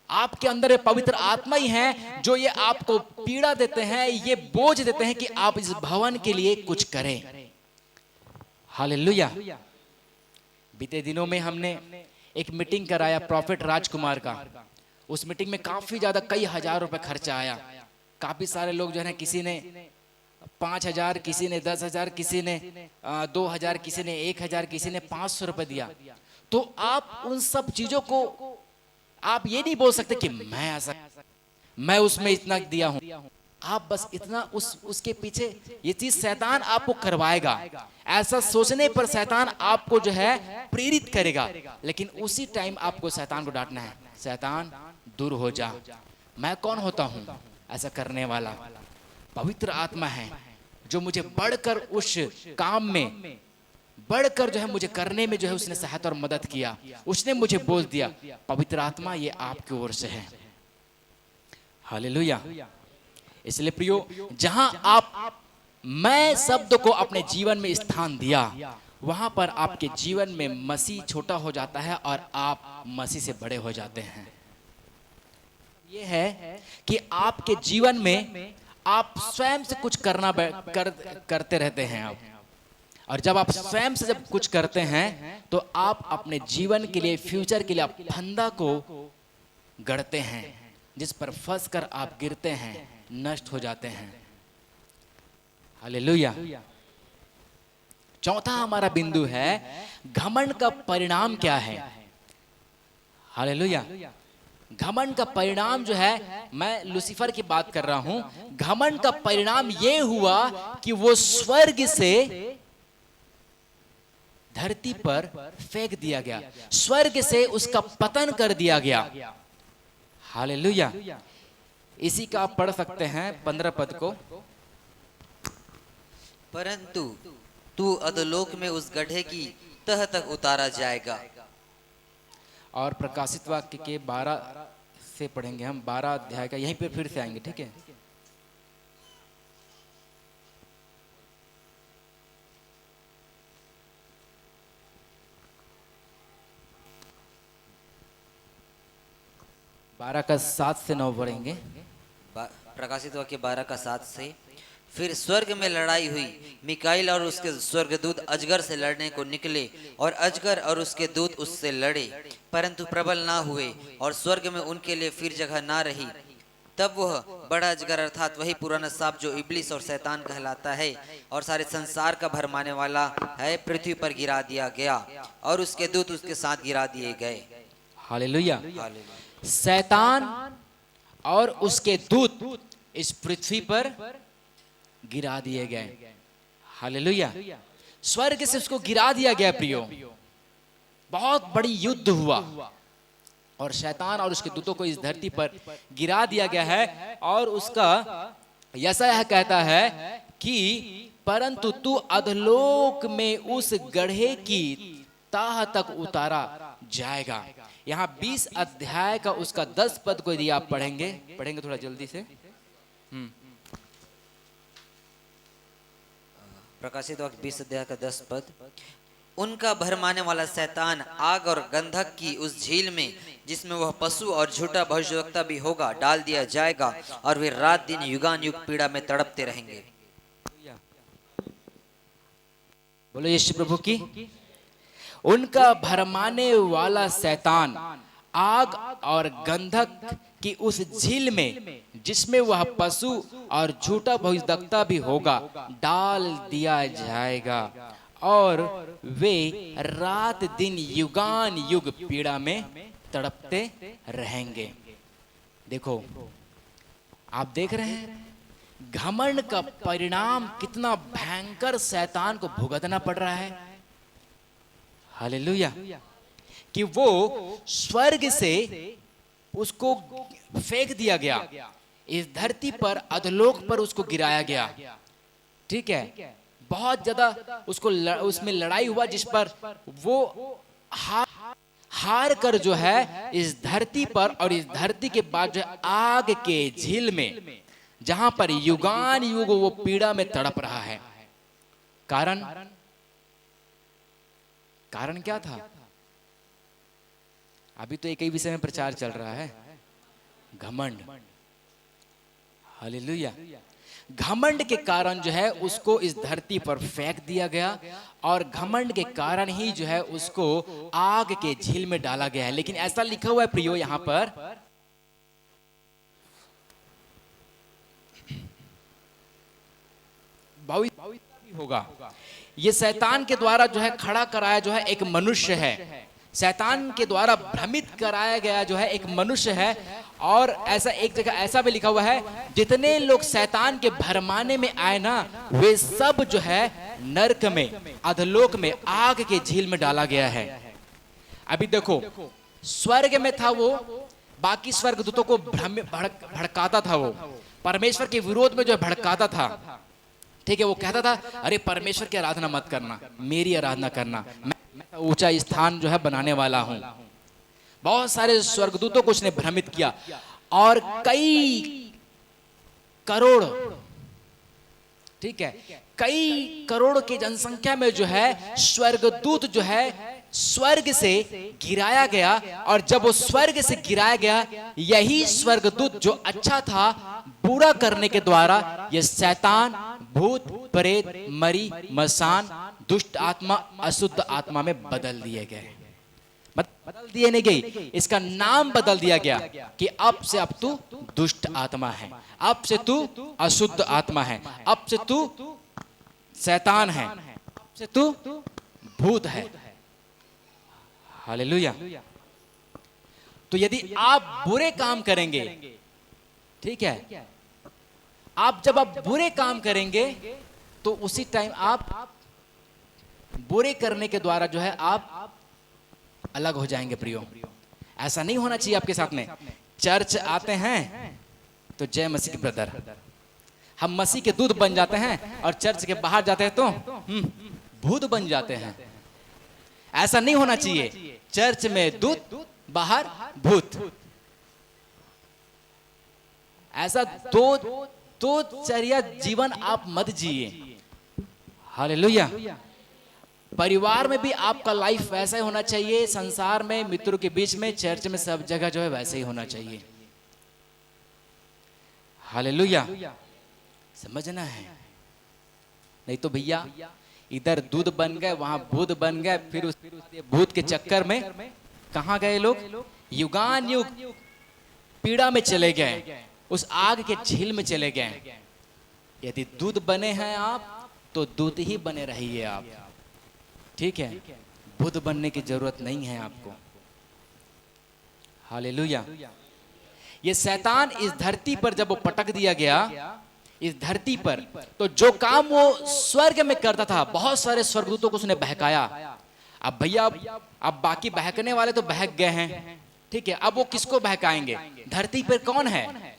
Speaker 1: आपके अंदर ये पवित्र आत्मा ही है जो ये आपको पीड़ा देते हैं, ये बोझ देते हैं कि आप इस भवन के लिए कुछ करें। हालेलुया। बीते दिनों में हमने एक मीटिंग कराया प्रॉफिट राजकुमार का। उस मीटिंग में काफी ज्यादा कई हजार रुपए खर्चा आया। काफी सारे लोग जो है, किसी ने 5,000, किसी ने 10,000, किसी ने 2,000, किसी ने 1,000, किसी ने 500 रुपए दिया। तो आप उन सब चीजों को आप ये नहीं बोल सकते कि मैं उसमें इतना दिया हूं। आप बस इतना उसके पीछे ये चीज शैतान आपको करवाएगा। ऐसा सोचने पर शैतान आपको जो है प्रेरित करेगा, लेकिन उसी टाइम आपको शैतान को डांटना है, शैतान दूर हो जा। मैं कौन होता हूं ऐसा करने वाला? पवित्र आत्मा है जो मुझे बढ़कर उस काम में बढ़कर जो है मुझे करने में जो है उसने सहायता और मदद किया। उसने मुझे बोल दिया पवित्र आत्मा ये आपकी ओर से है। हालेलुया। इसलिए प्रियो, जहां आप मैं शब्द को अपने जीवन में स्थान दिया, वहां पर आपके जीवन में मसीह छोटा हो जाता है और आप मसीह से बड़े हो जाते हैं। यह है कि आपके जीवन में आप स्वयं से कुछ करते रहते हैं आप, और जब आप स्वयं से जब कुछ करते हैं तो आप अपने जीवन के लिए, फ्यूचर के लिए आप फंदा को गढ़ते हैं, जिस पर फंस कर आप गिरते हैं, नष्ट हो जाते हैं। हालेलुया। चौथा हमारा बिंदु है घमंड का परिणाम क्या है। हालेलुया। घमंड का परिणाम जो है, मैं लूसीफर की बात कर रहा हूं। घमंड का परिणाम यह हुआ कि वो स्वर्ग से धरती पर फेंक दिया गया, स्वर्ग से उसका पतन कर दिया गया। हालेलुया। इसी का आप पढ़ सकते हैं 15 पद को।
Speaker 3: परंतु तू अधोलोक में उस गड्ढे की तह तक उतारा जाएगा।
Speaker 1: और प्रकाशित वाक्य के 12 से पढ़ेंगे हम, 12 अध्याय का, यहीं पे फिर से आएंगे, ठीक है। बारह का 7 से 9 पढ़ेंगे।
Speaker 3: प्रकाशित वाक्य 12 का 7 से। फिर स्वर्ग में लड़ाई हुई, मिकाइल और उसके स्वर्गदूत अजगर से लड़ने को निकले, और अजगर और उसके दूत उससे लड़े, परंतु प्रबल ना हुए, और स्वर्ग में उनके लिए फिर जगह ना रही। तब वह बड़ा अजगर अर्थात वही पुराना सांप जो इब्लिस और शैतान कहलाता है और सारे संसार का भरमाने वाला है, पृथ्वी पर गिरा दिया गया, और उसके दूत उसके साथ गिरा दिए गए।
Speaker 1: हालेलुया। शैतान और उसके दूत इस पृथ्वी पर गिरा दिए गए। हालेलुया। स्वर्ग से उसको गिरा दिया गया प्रियो। बहुत बड़ी युद्ध हुआ और शैतान और उसके दूतों को इस धरती पर गिरा दिया गया है। और उसका यशायाह कहता है कि परंतु तू अधोलोक में उस गड्ढे की तह तक उतारा जाएगा। यहाँ 20 अध्याय का उसका 10 पद को यदि आप पढ़ेंगे थोड़ा जल्दी से।
Speaker 3: प्रकाशित वाक्य 20 अध्याय का 10 पद। उनका भरमाने वाला शैतान आग और गंधक की उस झील में, जिसमें वह पशु और झूठा भविष्यवक्ता भी होगा, डाल दिया जाएगा, और वे रात दिन युगान युग पीड़ा में तड़पते रहेंगे।
Speaker 1: बोलो यीशु प्रभु की। उनका भरमाने वाला शैतान आग और गंधक की उस झील में, जिसमें वह पशु और झूठा भविष्यवक्ता भी होगा, डाल दिया जाएगा, और वे रात दिन युगान युग पीड़ा में तड़पते रहेंगे। देखो, आप देख रहे हैं घमंड का परिणाम कितना भयंकर शैतान को भुगतना पड़ रहा है। हालेलुया। कि वो स्वर्ग से उसको फेंक दिया गया, इस धरती पर अधोलोक पर उसको गिराया गया। ठीक है, बहुत ज्यादा उसमें लड़ाई हुआ, जिस पर वो हार कर जो है इस धरती पर और इस धरती के बाद जो है आग के झील में, जहां पर युगान युग वो पीड़ा में तड़प रहा है। कारण क्या था? अभी तो एक ही विषय में प्रचार चल रहा है, घमंड। हालेलुया। घमंड के कारण जो है उसको इस धरती पर फेंक दिया गया और घमंड के कारण ही जो है उसको आग के झील में डाला गया है। लेकिन ऐसा लिखा हुआ है प्रियो यहां पर, भविष्य होगा, ये शैतान के द्वारा जो है खड़ा कराया जो है एक मनुष्य है, शैतान के द्वारा भ्रमित कराया गया जो है एक मनुष्य है। और ऐसा एक जगह ऐसा भी लिखा हुआ है, जितने लोग शैतान के भरमाने में आए ना, वे सब जो है नरक में, अधलोक में, आग के झील में डाला गया है। अभी देखो, स्वर्ग में था वो, बाकी स्वर्गदूतों को भड़काता था, वो परमेश्वर के विरोध में जो भड़काता था। ठीक है, वो कहता था अरे परमेश्वर की आराधना मत करना, मेरी आराधना करना, मैं ऊंचा स्थान जो है बनाने वाला हूं। बहुत सारे स्वर्गदूतों को उसने भ्रमित किया और कई करोड़, ठीक है, कई करोड़ की जनसंख्या में जो है स्वर्गदूत जो है स्वर्ग से गिराया गया। और जब वो स्वर्ग से गिराया गया, यही स्वर्गदूत जो अच्छा था बुरा करने के द्वारा ये शैतान, भूत, प्रेत, मरी, मसान, दुष्ट आत्मा, अशुद्ध आत्मा में बदल दिए गए। बदल दिए नहीं गई, इसका नाम बदल दिया गया कि अब से अब तू दुष्ट आत्मा है, अब से तू अशुद्ध आत्मा है, अब से तू शैतान है, अब से तू भूत है। हालेलुया। तो यदि आप बुरे काम करेंगे, ठीक है, जब आप बुरे काम करेंगे तो उसी टाइम आप बुरे करने के द्वारा जो है आप अलग हो जाएंगे प्रियो। ऐसा नहीं होना चाहिए आपके साथ में। चर्च आते हैं तो जय मसीह ब्रदर, हम मसीह के दूध बन जाते हैं और चर्च के बाहर जाते हैं तो भूत बन जाते हैं। ऐसा नहीं होना चाहिए। चर्च में दूध, बाहर भूत, ऐसा दो चर्या जीवन आप मत जिए। हालेलुया। परिवार में भी आपका लाइफ वैसा ही होना चाहिए, संसार में, मित्रों के बीच में, चर्च में, सब जगह जो है वैसे ही होना चाहिए। हालेलुया। समझना है, नहीं तो भैया इधर दूध बन गए, वहां भूत बन गए, फिर उस भूत के चक्कर में कहां गए लोग? युगान युग पीड़ा में चले गए, उस आग के झील में चले गए। यदि दूध बने हैं आप तो दूध ही बने रहिए आप, ठीक है, बुद्ध बनने की जरूरत नहीं है आपको। हालेलुया। ये शैतान इस धरती पर जब वो पटक दिया गया, इस धरती पर, तो जो काम वो स्वर्ग में करता था, बहुत सारे स्वर्गदूतों को उसने बहकाया। अब भैया अब बाकी बहकने वाले तो बहक गए हैं, ठीक है, अब वो किसको बहकाएंगे? धरती पर कौन है?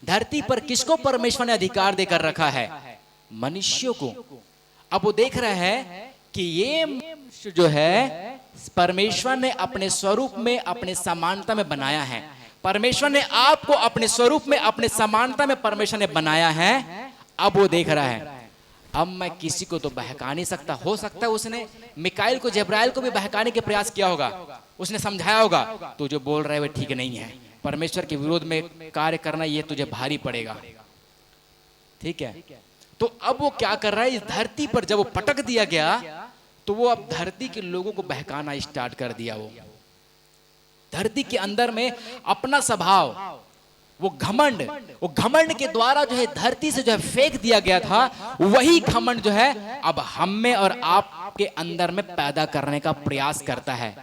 Speaker 1: धरती पर किसको परमेश्वर ने अधिकार देकर रखा है? मनुष्यों को। अब वो देख रहे हैं कि ये मनुष्य जो है परमेश्वर ने अपने स्वरूप में, अपने समानता में बनाया है। परमेश्वर ने आपको अपने स्वरूप में, अपने समानता में परमेश्वर ने बनाया है। अब वो देख रहा है अब मैं किसी को तो बहका नहीं सकता। हो सकता है उसने मिकाइल को, जब्राइल को भी बहकाने के प्रयास किया होगा, उसने समझाया होगा तू जो बोल रहा है वो ठीक नहीं है, परमेश्वर के विरोध में कार्य करना ये तुझे भारी पड़ेगा, ठीक है। तो अब वो क्या कर रहा है? इस धरती पर जब वो पटक दिया गया तो वो अब धरती के लोगों को बहकाना स्टार्ट कर दिया। वो धरती के अंदर में अपना स्वभाव, वो घमंड के द्वारा जो है धरती से जो है फेंक दिया गया था, वही घमंड जो है अब हम में और आपके अंदर में पैदा करने का प्रयास करता है।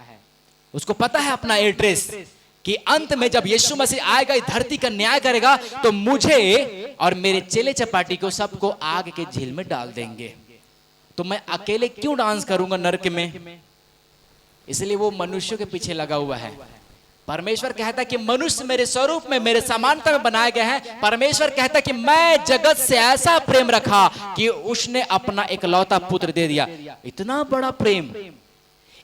Speaker 1: उसको पता है अपना एड्रेस कि अंत में जब यीशु मसीह आएगा, इस धरती का न्याय करेगा, तो मुझे और मेरे चेले चपाटी को सबको आग के झील में डाल देंगे। तो मैं अकेले क्यों डांस करूंगा नरक में? इसलिए वो मनुष्यों के पीछे लगा हुआ है। परमेश्वर कहता है कि मनुष्य मेरे स्वरूप में, मेरे समानता में बनाए गए हैं। परमेश्वर कहता है कि मैं जगत से ऐसा प्रेम रखा कि उसने अपना इकलौता पुत्र दे दिया। इतना बड़ा प्रेम,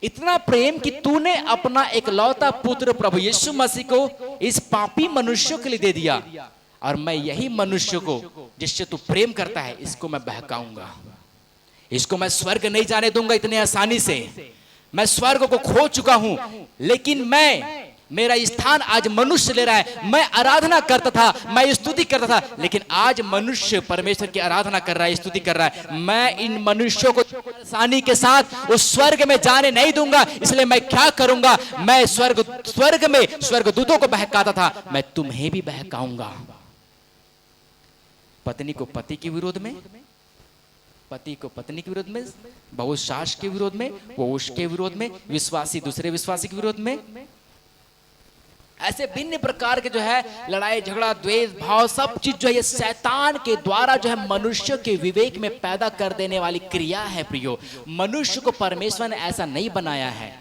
Speaker 1: इतना प्रेम कि तूने अपना एकलौता पुत्र प्रभु यीशु मसीह को इस पापी मनुष्यों के लिए दे दिया, और मैं यही मनुष्य को जिससे तू प्रेम करता है इसको मैं बहकाऊंगा, इसको मैं स्वर्ग नहीं जाने दूंगा इतने आसानी से। मैं स्वर्ग को खो चुका हूं, लेकिन मेरा स्थान आज मनुष्य ले रहा है। मैं आराधना करता था, मैं स्तुति करता था, लेकिन आज मनुष्य परमेश्वर की आराधना कर रहा है, स्तुति कर रहा है। मैं इन मनुष्यों को आसानी के साथ उस स्वर्ग में जाने नहीं दूंगा, इसलिए मैं क्या करूंगा, मैं स्वर्ग में स्वर्गदूतों को बहकाता था, मैं तुम्हें भी बहकाऊंगा। पत्नी को पति के विरोध में, पति को पत्नी के विरोध में, बहू सास के विरोध में, वो उसके विरोध में, विश्वासी दूसरे विश्वासी के विरोध में। ऐसे भिन्न प्रकार के जो है लड़ाई झगड़ा द्वेष भाव सब चीज जो है ये शैतान के द्वारा जो है मनुष्य के विवेक में पैदा कर देने वाली क्रिया है। प्रियो, मनुष्य को परमेश्वर ने ऐसा नहीं बनाया है।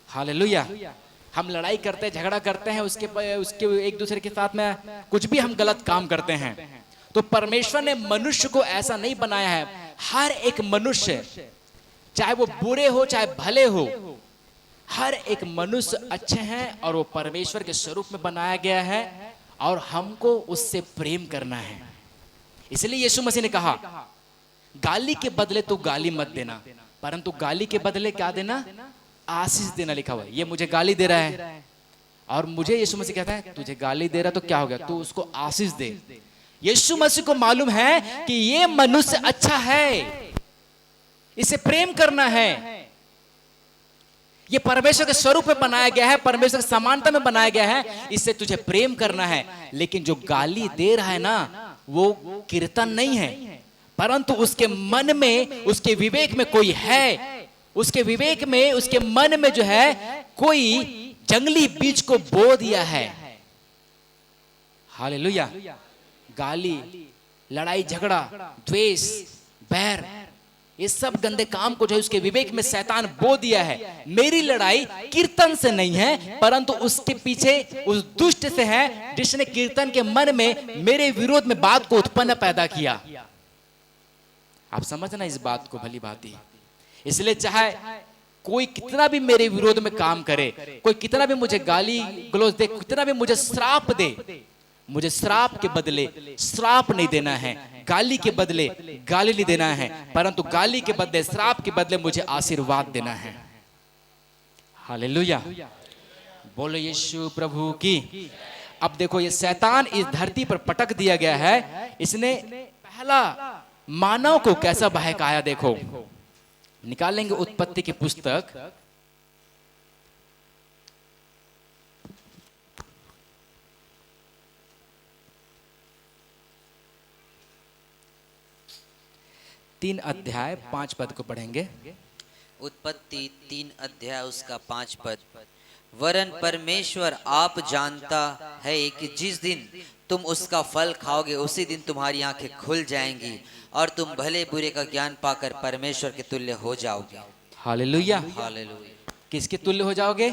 Speaker 1: हालेलुया। हम लड़ाई करते हैं, झगड़ा करते हैं, उसके एक दूसरे के साथ में कुछ भी हम गलत काम करते हैं, तो परमेश्वर ने मनुष्य को ऐसा नहीं बनाया है। हर एक मनुष्य, चाहे वो बुरे हो चाहे भले हो, हर एक मनुष्य अच्छे हैं और वो परमेश्वर के स्वरूप में बनाया गया है, और हमको उससे प्रेम करना है। इसलिए यीशु मसीह ने कहा, गाली के बदले तो गाली मत देना, परंतु गाली के बदले क्या देना, आशीष देना लिखा हुआ है। ये मुझे गाली दे रहा है, और मुझे यीशु मसीह कहता है तुझे गाली दे रहा तो क्या हो गया, तू उसको आशीष दे। यीशु मसीह को मालूम है कि ये मनुष्य अच्छा है, इसे प्रेम करना है, ये परमेश्वर के स्वरूप में बनाया गया है, परमेश्वर की समानता में बनाया गया है, इससे तुझे प्रेम करना है। लेकिन जो गाली दे रहा है ना, वो कीर्तन नहीं है, परंतु उसके मन में, उसके विवेक में कोई है, उसके विवेक में, उसके मन में जो है कोई जंगली बीज को बो दिया है। हालेलुया। गाली, लड़ाई झगड़ा, द्वेष, बैर, ये सब गंदे काम को जो है उसके विवेक में शैतान बो दिया है। मेरी लड़ाई कीर्तन से नहीं है, परंतु उसके पीछे उस दुष्ट से है जिसने कीर्तन के मन में मेरे विरोध में बात को उत्पन्न पैदा किया। आप समझना इस बात को भली भांति। इसलिए चाहे कोई कितना भी मेरे विरोध में काम करे, कोई कितना भी मुझे गाली गलौज दे, कितना भी मुझे श्राप दे, मुझे श्राप के बदले श्राप नहीं देना है, गाली के बदले गाली नहीं देना है, परंतु गाली के बदले, श्राप के बदले मुझे आशीर्वाद देना है। हालेलुया। बोलो यीशु प्रभु की। अब देखो, ये शैतान इस धरती पर पटक दिया गया है, इसने पहला मानव को कैसा बहकाया। देखो, निकालेंगे उत्पत्ति की पुस्तक, तीन अध्याय 5 पद को पढ़ेंगे।
Speaker 3: उत्पत्ति 3 अध्याय उसका 5 पद। वरन परमेश्वर आप जानता है कि जिस दिन तुम उसका फल खाओगे उसी दिन तुम्हारी आंखें खुल जाएंगी और तुम भले बुरे का ज्ञान पाकर परमेश्वर के तुल्य हो जाओगे।
Speaker 1: हालेलुया।
Speaker 3: हालेलुया।
Speaker 1: किसके तुल्य हो जाओगे?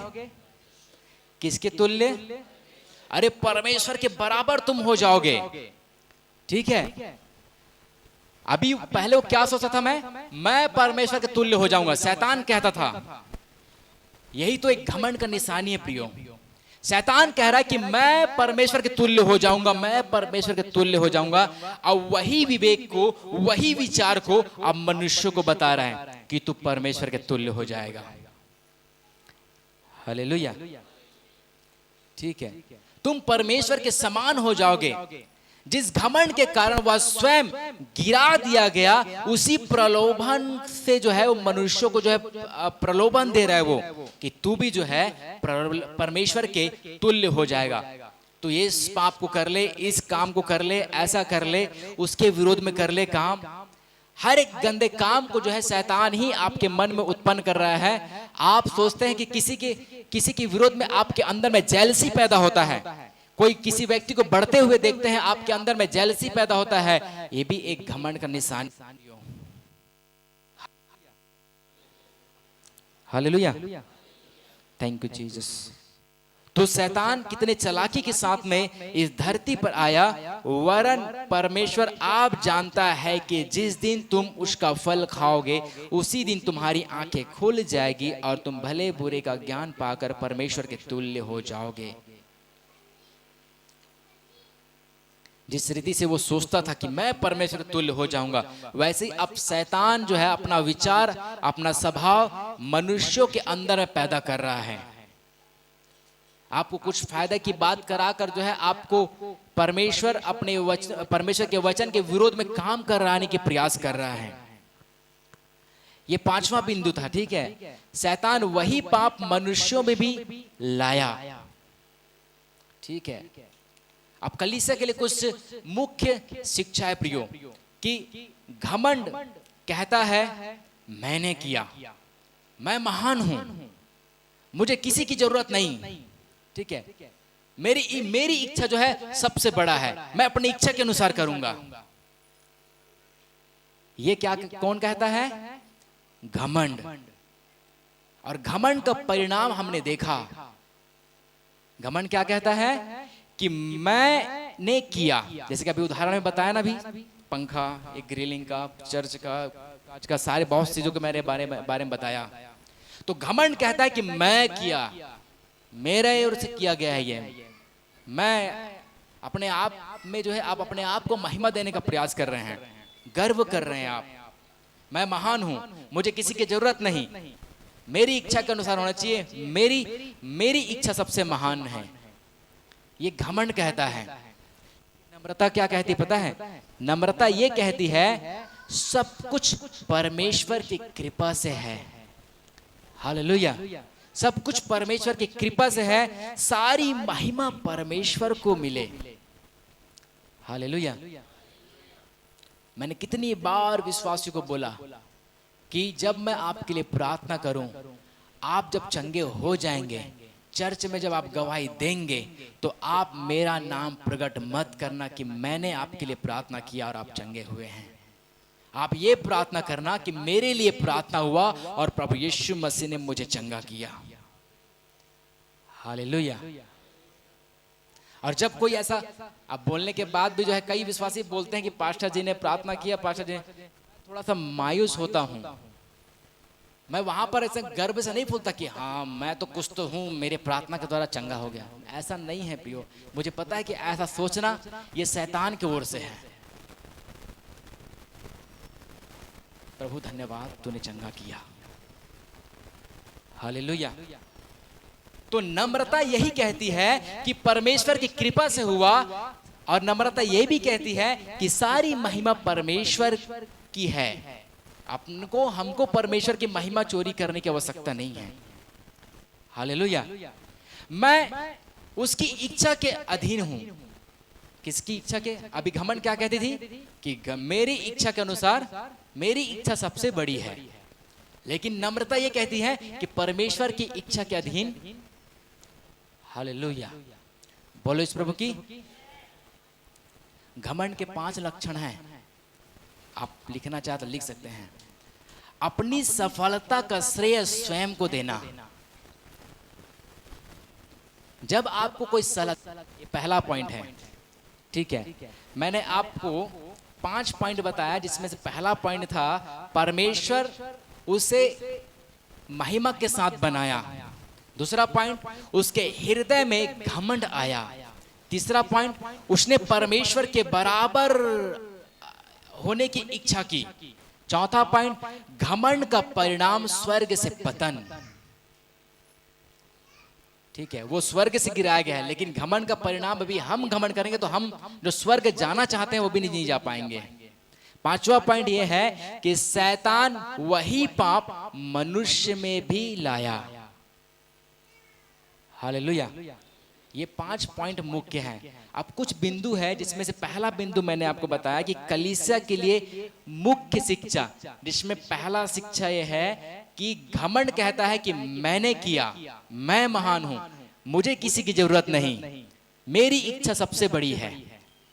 Speaker 1: किसके तुल्य? अरे परमेश्वर के बराबर तुम हो जाओगे। ठीक है। अभी पहले वो क्या सोचता था, मैं परमेश्वर के तुल्य हो जाऊंगा, शैतान कहता था। यही तो एक घमंड का निशानी है प्रियो। शैतान कह रहा है कि मैं परमेश्वर के तुल्य हो जाऊंगा, मैं परमेश्वर के तुल्य हो जाऊंगा, और वही विवेक को, वही विचार को अब मनुष्य को बता रहा है कि तू परमेश्वर के तुल्य हो जाएगा। हालेलुया। ठीक है, तुम परमेश्वर के समान हो जाओगे। जिस घमंड के कारण वह स्वयं गिरा दिया गया, उसी प्रलोभन से जो है वो मनुष्य को जो है प्रलोभन दे रहा है वो, कि तू भी जो है परमेश्वर के तुल्य हो जाएगा। तो ये इस पाप को कर ले, इस काम को कर ले, ऐसा कर ले, उसके विरोध में कर ले काम। हर एक गंदे काम को जो है शैतान ही आपके मन में उत्पन्न कर रहा है। आप सोचते हैं कि किसी के विरोध में आपके अंदर में जेलसी पैदा होता है। कोई किसी व्यक्ति को बढ़ते हुए देखते हैं, आपके अंदर में जेलसी पैदा होता है। ये भी एक घमंड का निशान। हालेलुया। Thank you Jesus. तो शैतान कितने चालाकी के साथ में इस धरती पर आया, वरन परमेश्वर आप जानता है कि जिस दिन तुम उसका फल खाओगे उसी दिन तुम्हारी आंखें खुल जाएगी और तुम भले बुरे का ज्ञान पाकर परमेश्वर के तुल्य हो जाओगे। जिस रीति से वो सोचता था कि मैं परमेश्वर तुल्य हो जाऊंगा, वैसे ही अब शैतान जो है अपना विचार, अपना स्वभाव मनुष्यों के अंदर में पैदा कर रहा है। आपको कुछ फायदे की बात कराकर जो है आपको परमेश्वर के वचन के विरोध में काम कराने के प्रयास कर रहा है। ये पांचवा बिंदु था, ठीक है। शैतान वही पाप मनुष्यों में भी लाया, ठीक है। अब कलीसिया के लिए कुछ मुख्य शिक्षा है प्रियो, कि घमंड कहता है मैंने किया, मैं महान हूं, मुझे किसी की जरूरत नहीं, ठीक है। मेरी इच्छा जो है सबसे बड़ा है, मैं अपनी इच्छा के अनुसार करूंगा। ये क्या कौन कहता है? घमंड। और घमंड का परिणाम हमने देखा। घमंड क्या कहता है कि मैंने किया, जैसे कि अभी उदाहरण में बताया ना, भी पंखा, एक ग्रिलिंग का, चर्च का, कांच का, सारे बहुत चीजों के मेरे बारे में बताया। तो घमंड कहता है कि मैं किया, मेरे ओर से किया गया है ये, मैं अपने आप में जो है आप अपने आप को महिमा देने का प्रयास कर रहे हैं, गर्व कर रहे हैं आप, मैं महान हूं, मुझे किसी की जरूरत नहीं, मेरी इच्छा के अनुसार होना चाहिए, मेरी इच्छा सबसे महान है। ये घमंड कहता है। नम्रता क्या कहती पता है? नम्रता ये कहती है सब कुछ परमेश्वर की कृपा से है। हालेलुया। सब कुछ परमेश्वर की कृपा से है, सारी महिमा परमेश्वर को मिले। हालेलुया। मैंने कितनी बार विश्वासियों को बोला कि जब मैं आपके लिए प्रार्थना करूं, आप जब चंगे हो जाएंगे, चर्च में जब आप गवाही देंगे, तो आप मेरा नाम प्रकट मत करना कि मैंने आपके लिए प्रार्थना किया और आप चंगे हुए हैं। आप ये प्रार्थना करना कि मेरे लिए प्रार्थना हुआ और प्रभु यीशु मसीह ने मुझे चंगा किया। हालेलुया। और जब कोई ऐसा, अब बोलने के बाद भी जो है कई विश्वासी बोलते हैं कि पास्टर जी ने प्रार्थना किया, पास्टर जी, थोड़ा सा मायूस होता हूं। मैं वहां पर ऐसे गर्व से नहीं बोलता कि हाँ मैं तो कुछ तो हूं, मेरे प्रार्थना के द्वारा चंगा हो गया। ऐसा नहीं है प्रियो। मुझे पता है कि ऐसा सोचना ये शैतान की ओर से है। प्रभु धन्यवाद, तूने चंगा किया। हालेलुया। तो नम्रता यही कहती है कि परमेश्वर की कृपा से हुआ, और नम्रता यह भी कहती है कि सारी महिमा परमेश्वर की है। हमको परमेश्वर की महिमा चोरी करने की आवश्यकता नहीं है। हालेलुया। मैं उसकी इच्छा के अधीन हूं। किसकी इच्छा के? अभी घमंड क्या कहती थी कि मेरी इच्छा के अनुसार, मेरी इच्छा सबसे बड़ी है। लेकिन नम्रता यह कहती है कि परमेश्वर की इच्छा के अधीन। हालेलुया। बोलो इस प्रभु की। घमंड के 5 लक्षण हैं। आप लिखना चाहते तो लिख सकते हैं। अपनी सफलता का श्रेय स्वयं को देना। जब आपको कोई ये पहला पॉइंट है, ठीक है। मैंने आपको 5 पॉइंट बताया, जिसमें से पहला पॉइंट था परमेश्वर उसे महिमा के साथ बनाया। दूसरा पॉइंट, उसके हृदय में घमंड आया। तीसरा पॉइंट, उसने परमेश्वर के बराबर होने की इच्छा की। चौथा पॉइंट, घमंड का परिणाम स्वर्ग से पतन। ठीक है, वो स्वर्ग से गिराया गया है, लेकिन घमंड का परिणाम, अभी हम घमंड करेंगे तो हम जो स्वर्ग जाना चाहते हैं वो भी नहीं जा पाएंगे। पांचवा पॉइंट ये है कि शैतान वही पाप मनुष्य में भी लाया। हालेलुया। ये 5 पॉइंट मुख्य हैं। अब कुछ बिंदु है, जिसमें से पहला बिंदु मैंने आपको बताया कि कलीसिया के लिए मुख्य शिक्षा, जिसमें पहला शिक्षा यह है कि घमंड कहता है कि मैंने किया, मैं महान हूं, मुझे किसी की जरूरत नहीं, मेरी इच्छा सबसे बड़ी है।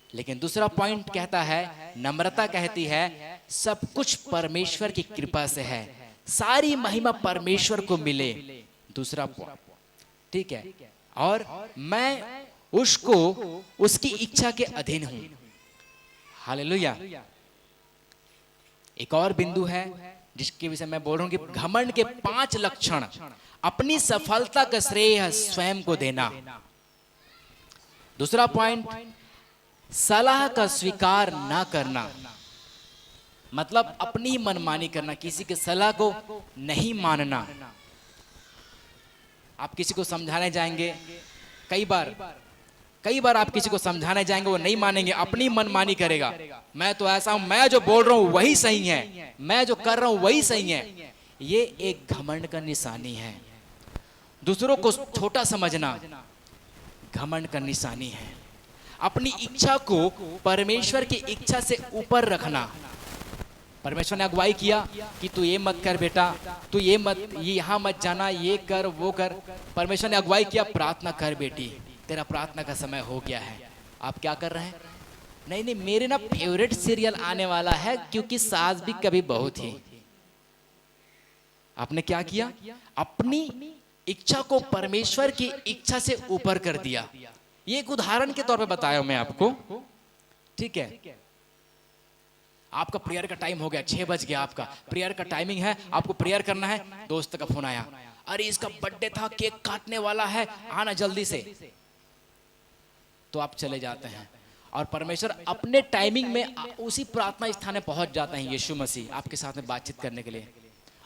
Speaker 1: लेकिन दूसरा पॉइंट कहता है, नम्रता कहती है सब कुछ परमेश्वर की कृपा से है, सारी महिमा परमेश्वर को मिले। दूसरा पॉइंट, ठीक है। और मैं उसको उसकी इच्छा के अधीन हूं। हालेलुया। एक और बिंदु है जिसके विषय मैं बोल रहा हूं कि घमंड के 5 लक्षण। अपनी सफलता का श्रेय स्वयं को देना। दूसरा पॉइंट, सलाह का स्वीकार ना करना, मतलब अपनी ही मनमानी करना, किसी के सलाह को नहीं मानना। आप किसी को समझाने जाएंगे, कई बार आप किसी को समझाने जाएंगे, वो नहीं मानेंगे, अपनी मनमानी करेगा। मैं तो ऐसा हूं, मैं जो बोल रहा हूं वही सही है, मैं जो कर रहा हूं वही सही है। ये एक घमंड का निशानी है। दूसरों को छोटा समझना घमंड का निशानी है। अपनी इच्छा को परमेश्वर की इच्छा से ऊपर रखना। परमेश्वर ने अगुवाई किया कि तू ये मत कर बेटा, तू ये यहाँ मत जाना, ये कर वो कर। परमेश्वर ने अगुवाई किया, प्रार्थना कर बेटी, तेरा प्रार्थना का समय हो गया है। आप क्या कर रहे हैं? नहीं, मेरे ना फेवरेट सीरियल आने वाला है, क्योंकि सास भी कभी बहू थी। आपने क्या किया? अपनी इच्छा को परमेश्वर की इच्छा से ऊपर कर दिया। ये एक उदाहरण के तौर पे बताया मैं आपको, ठीक है। आपका प्रेयर का टाइम हो गया, 6 बज गया, आपका प्रेयर का टाइमिंग है, आपको प्रेयर करना है। दोस्त का फोन आया, अरे इसका बर्थडे था, केक काटने वाला है, आना जल्दी से। तो आप चले जाते हैं और परमेश्वर अपने टाइमिंग में उसी प्रार्थना स्थान में पहुंच जाते हैं, यीशु मसीह आपके साथ में बातचीत करने के लिए।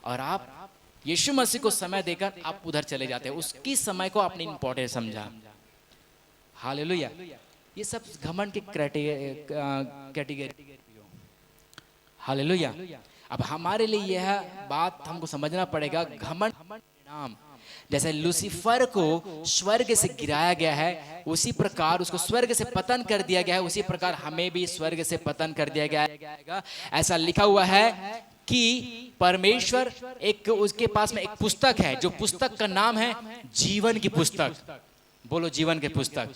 Speaker 1: और आप यीशु मसीह को समय देकर आप उधर चले जाते हैं, उसकी समय को आपने इंपॉर्टेंट समझा। हालेलुया। ये सब घमंड की कैटेगरी। हालेलुया। अब हमारे लिए यह बात हमको समझना पड़ेगा, घमंड नाम जैसे लूसीफर को स्वर्ग से गिराया गया है, उसी प्रकार उसको स्वर्ग से पतन कर दिया गया है, उसी प्रकार हमें भी स्वर्ग से पतन कर दिया गया। ऐसा लिखा हुआ है कि परमेश्वर उसके पास में एक पुस्तक है, जो पुस्तक का नाम है जीवन की पुस्तक। बोलो जीवन की पुस्तक।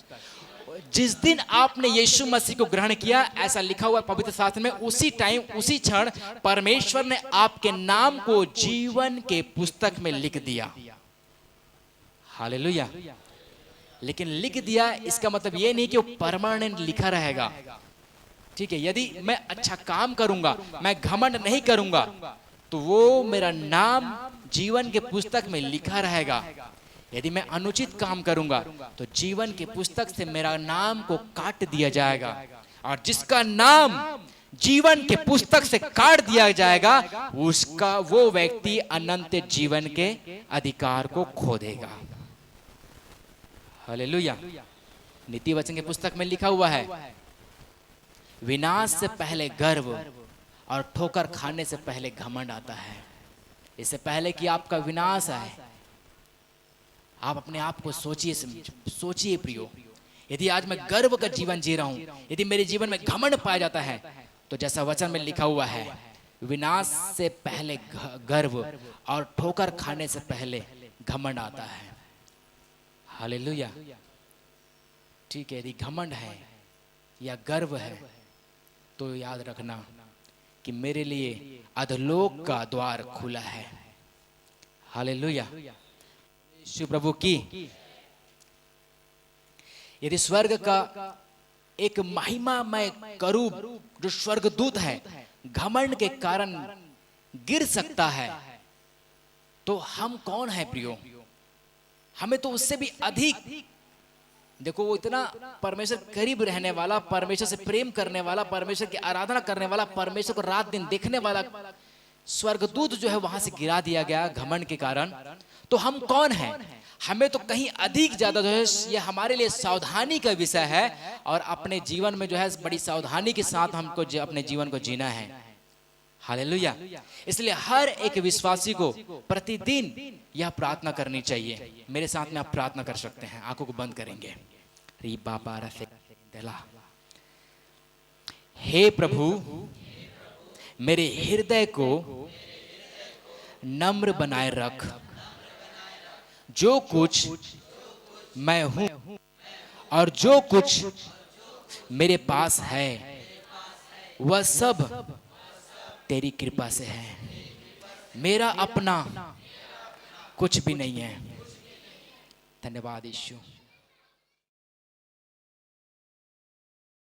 Speaker 1: जिस दिन आपने यीशु मसीह को ग्रहण किया, ऐसा लिखा हुआ पवित्र शास्त्र में, उसी टाइम उसी क्षण परमेश्वर ने आपके नाम को जीवन के पुस्तक में लिख दिया। हालेलुया। लेकिन लिख दिया इसका मतलब ये नहीं कि वो परमानेंट लिखा रहेगा, ठीक है। यदि मैं अच्छा काम करूंगा, मैं घमंड नहीं करूंगा, तो वो मेरा नाम जीवन के पुस्तक में लिखा रहेगा। यदि मैं अनुचित काम करूंगा तो जीवन की पुस्तक से मेरा नाम को काट दिया जाएगा, और जिसका नाम जीवन के पुस्तक से काट दिया जाएगा, उसका वो व्यक्ति अनंत जीवन के अधिकार को खो देगा। हालेलुया। नीति वचन के पुस्तक में लिखा हुआ है, विनाश से पहले गर्व और ठोकर खाने से पहले घमंड आता है। इससे पहले कि आपका विनाश आए, आप अपने आप को सोचिए प्रियो। यदि आज मैं गर्व का जीवन जी रहा हूं, यदि मेरे जीवन में घमंड पाया जाता है, तो जैसा वचन में लिखा हुआ है, विनाश से पहले गर्व और ठोकर खाने से पहले घमंड आता है। हालेलुया। ठीक है, यदि घमंड है या गर्व है, तो याद रखना कि मेरे लिए अधोलोक का द्वार खुला है। हालेलुया। यीशु प्रभु की। यदि स्वर्ग का एक महिमामय करूब जो स्वर्गदूत है घमंड के कारण गिर सकता है, तो हम कौन है प्रियो? हमें तो उससे भी अधिक, देखो वो इतना परमेश्वर करीब रहने वाला, परमेश्वर से प्रेम करने वाला, परमेश्वर की आराधना करने वाला, परमेश्वर को रात दिन देखने वाला स्वर्गदूत जो है वहां से गिरा दिया गया घमंड के कारण। तो हम कौन हैं? हमें तो कहीं अधिक ज्यादा जो है ये हमारे लिए सावधानी का विषय है, और अपने जीवन में जो है बड़ी सावधानी के साथ हमको अपने जीवन को जीना है। हालेलुया। इसलिए हर एक विश्वासी को प्रतिदिन यह प्रार्थना करनी चाहिए। मेरे साथ में आप प्रार्थना कर सकते हैं, आंखों को बंद करेंगे। हे प्रभु, मेरे हृदय को नम्र बनाए रख। जो कुछ मैं हूं और जो कुछ मेरे पास है, वह सब तेरी कृपा से है। मेरा अपना कुछ भी नहीं है। धन्यवाद यीशु।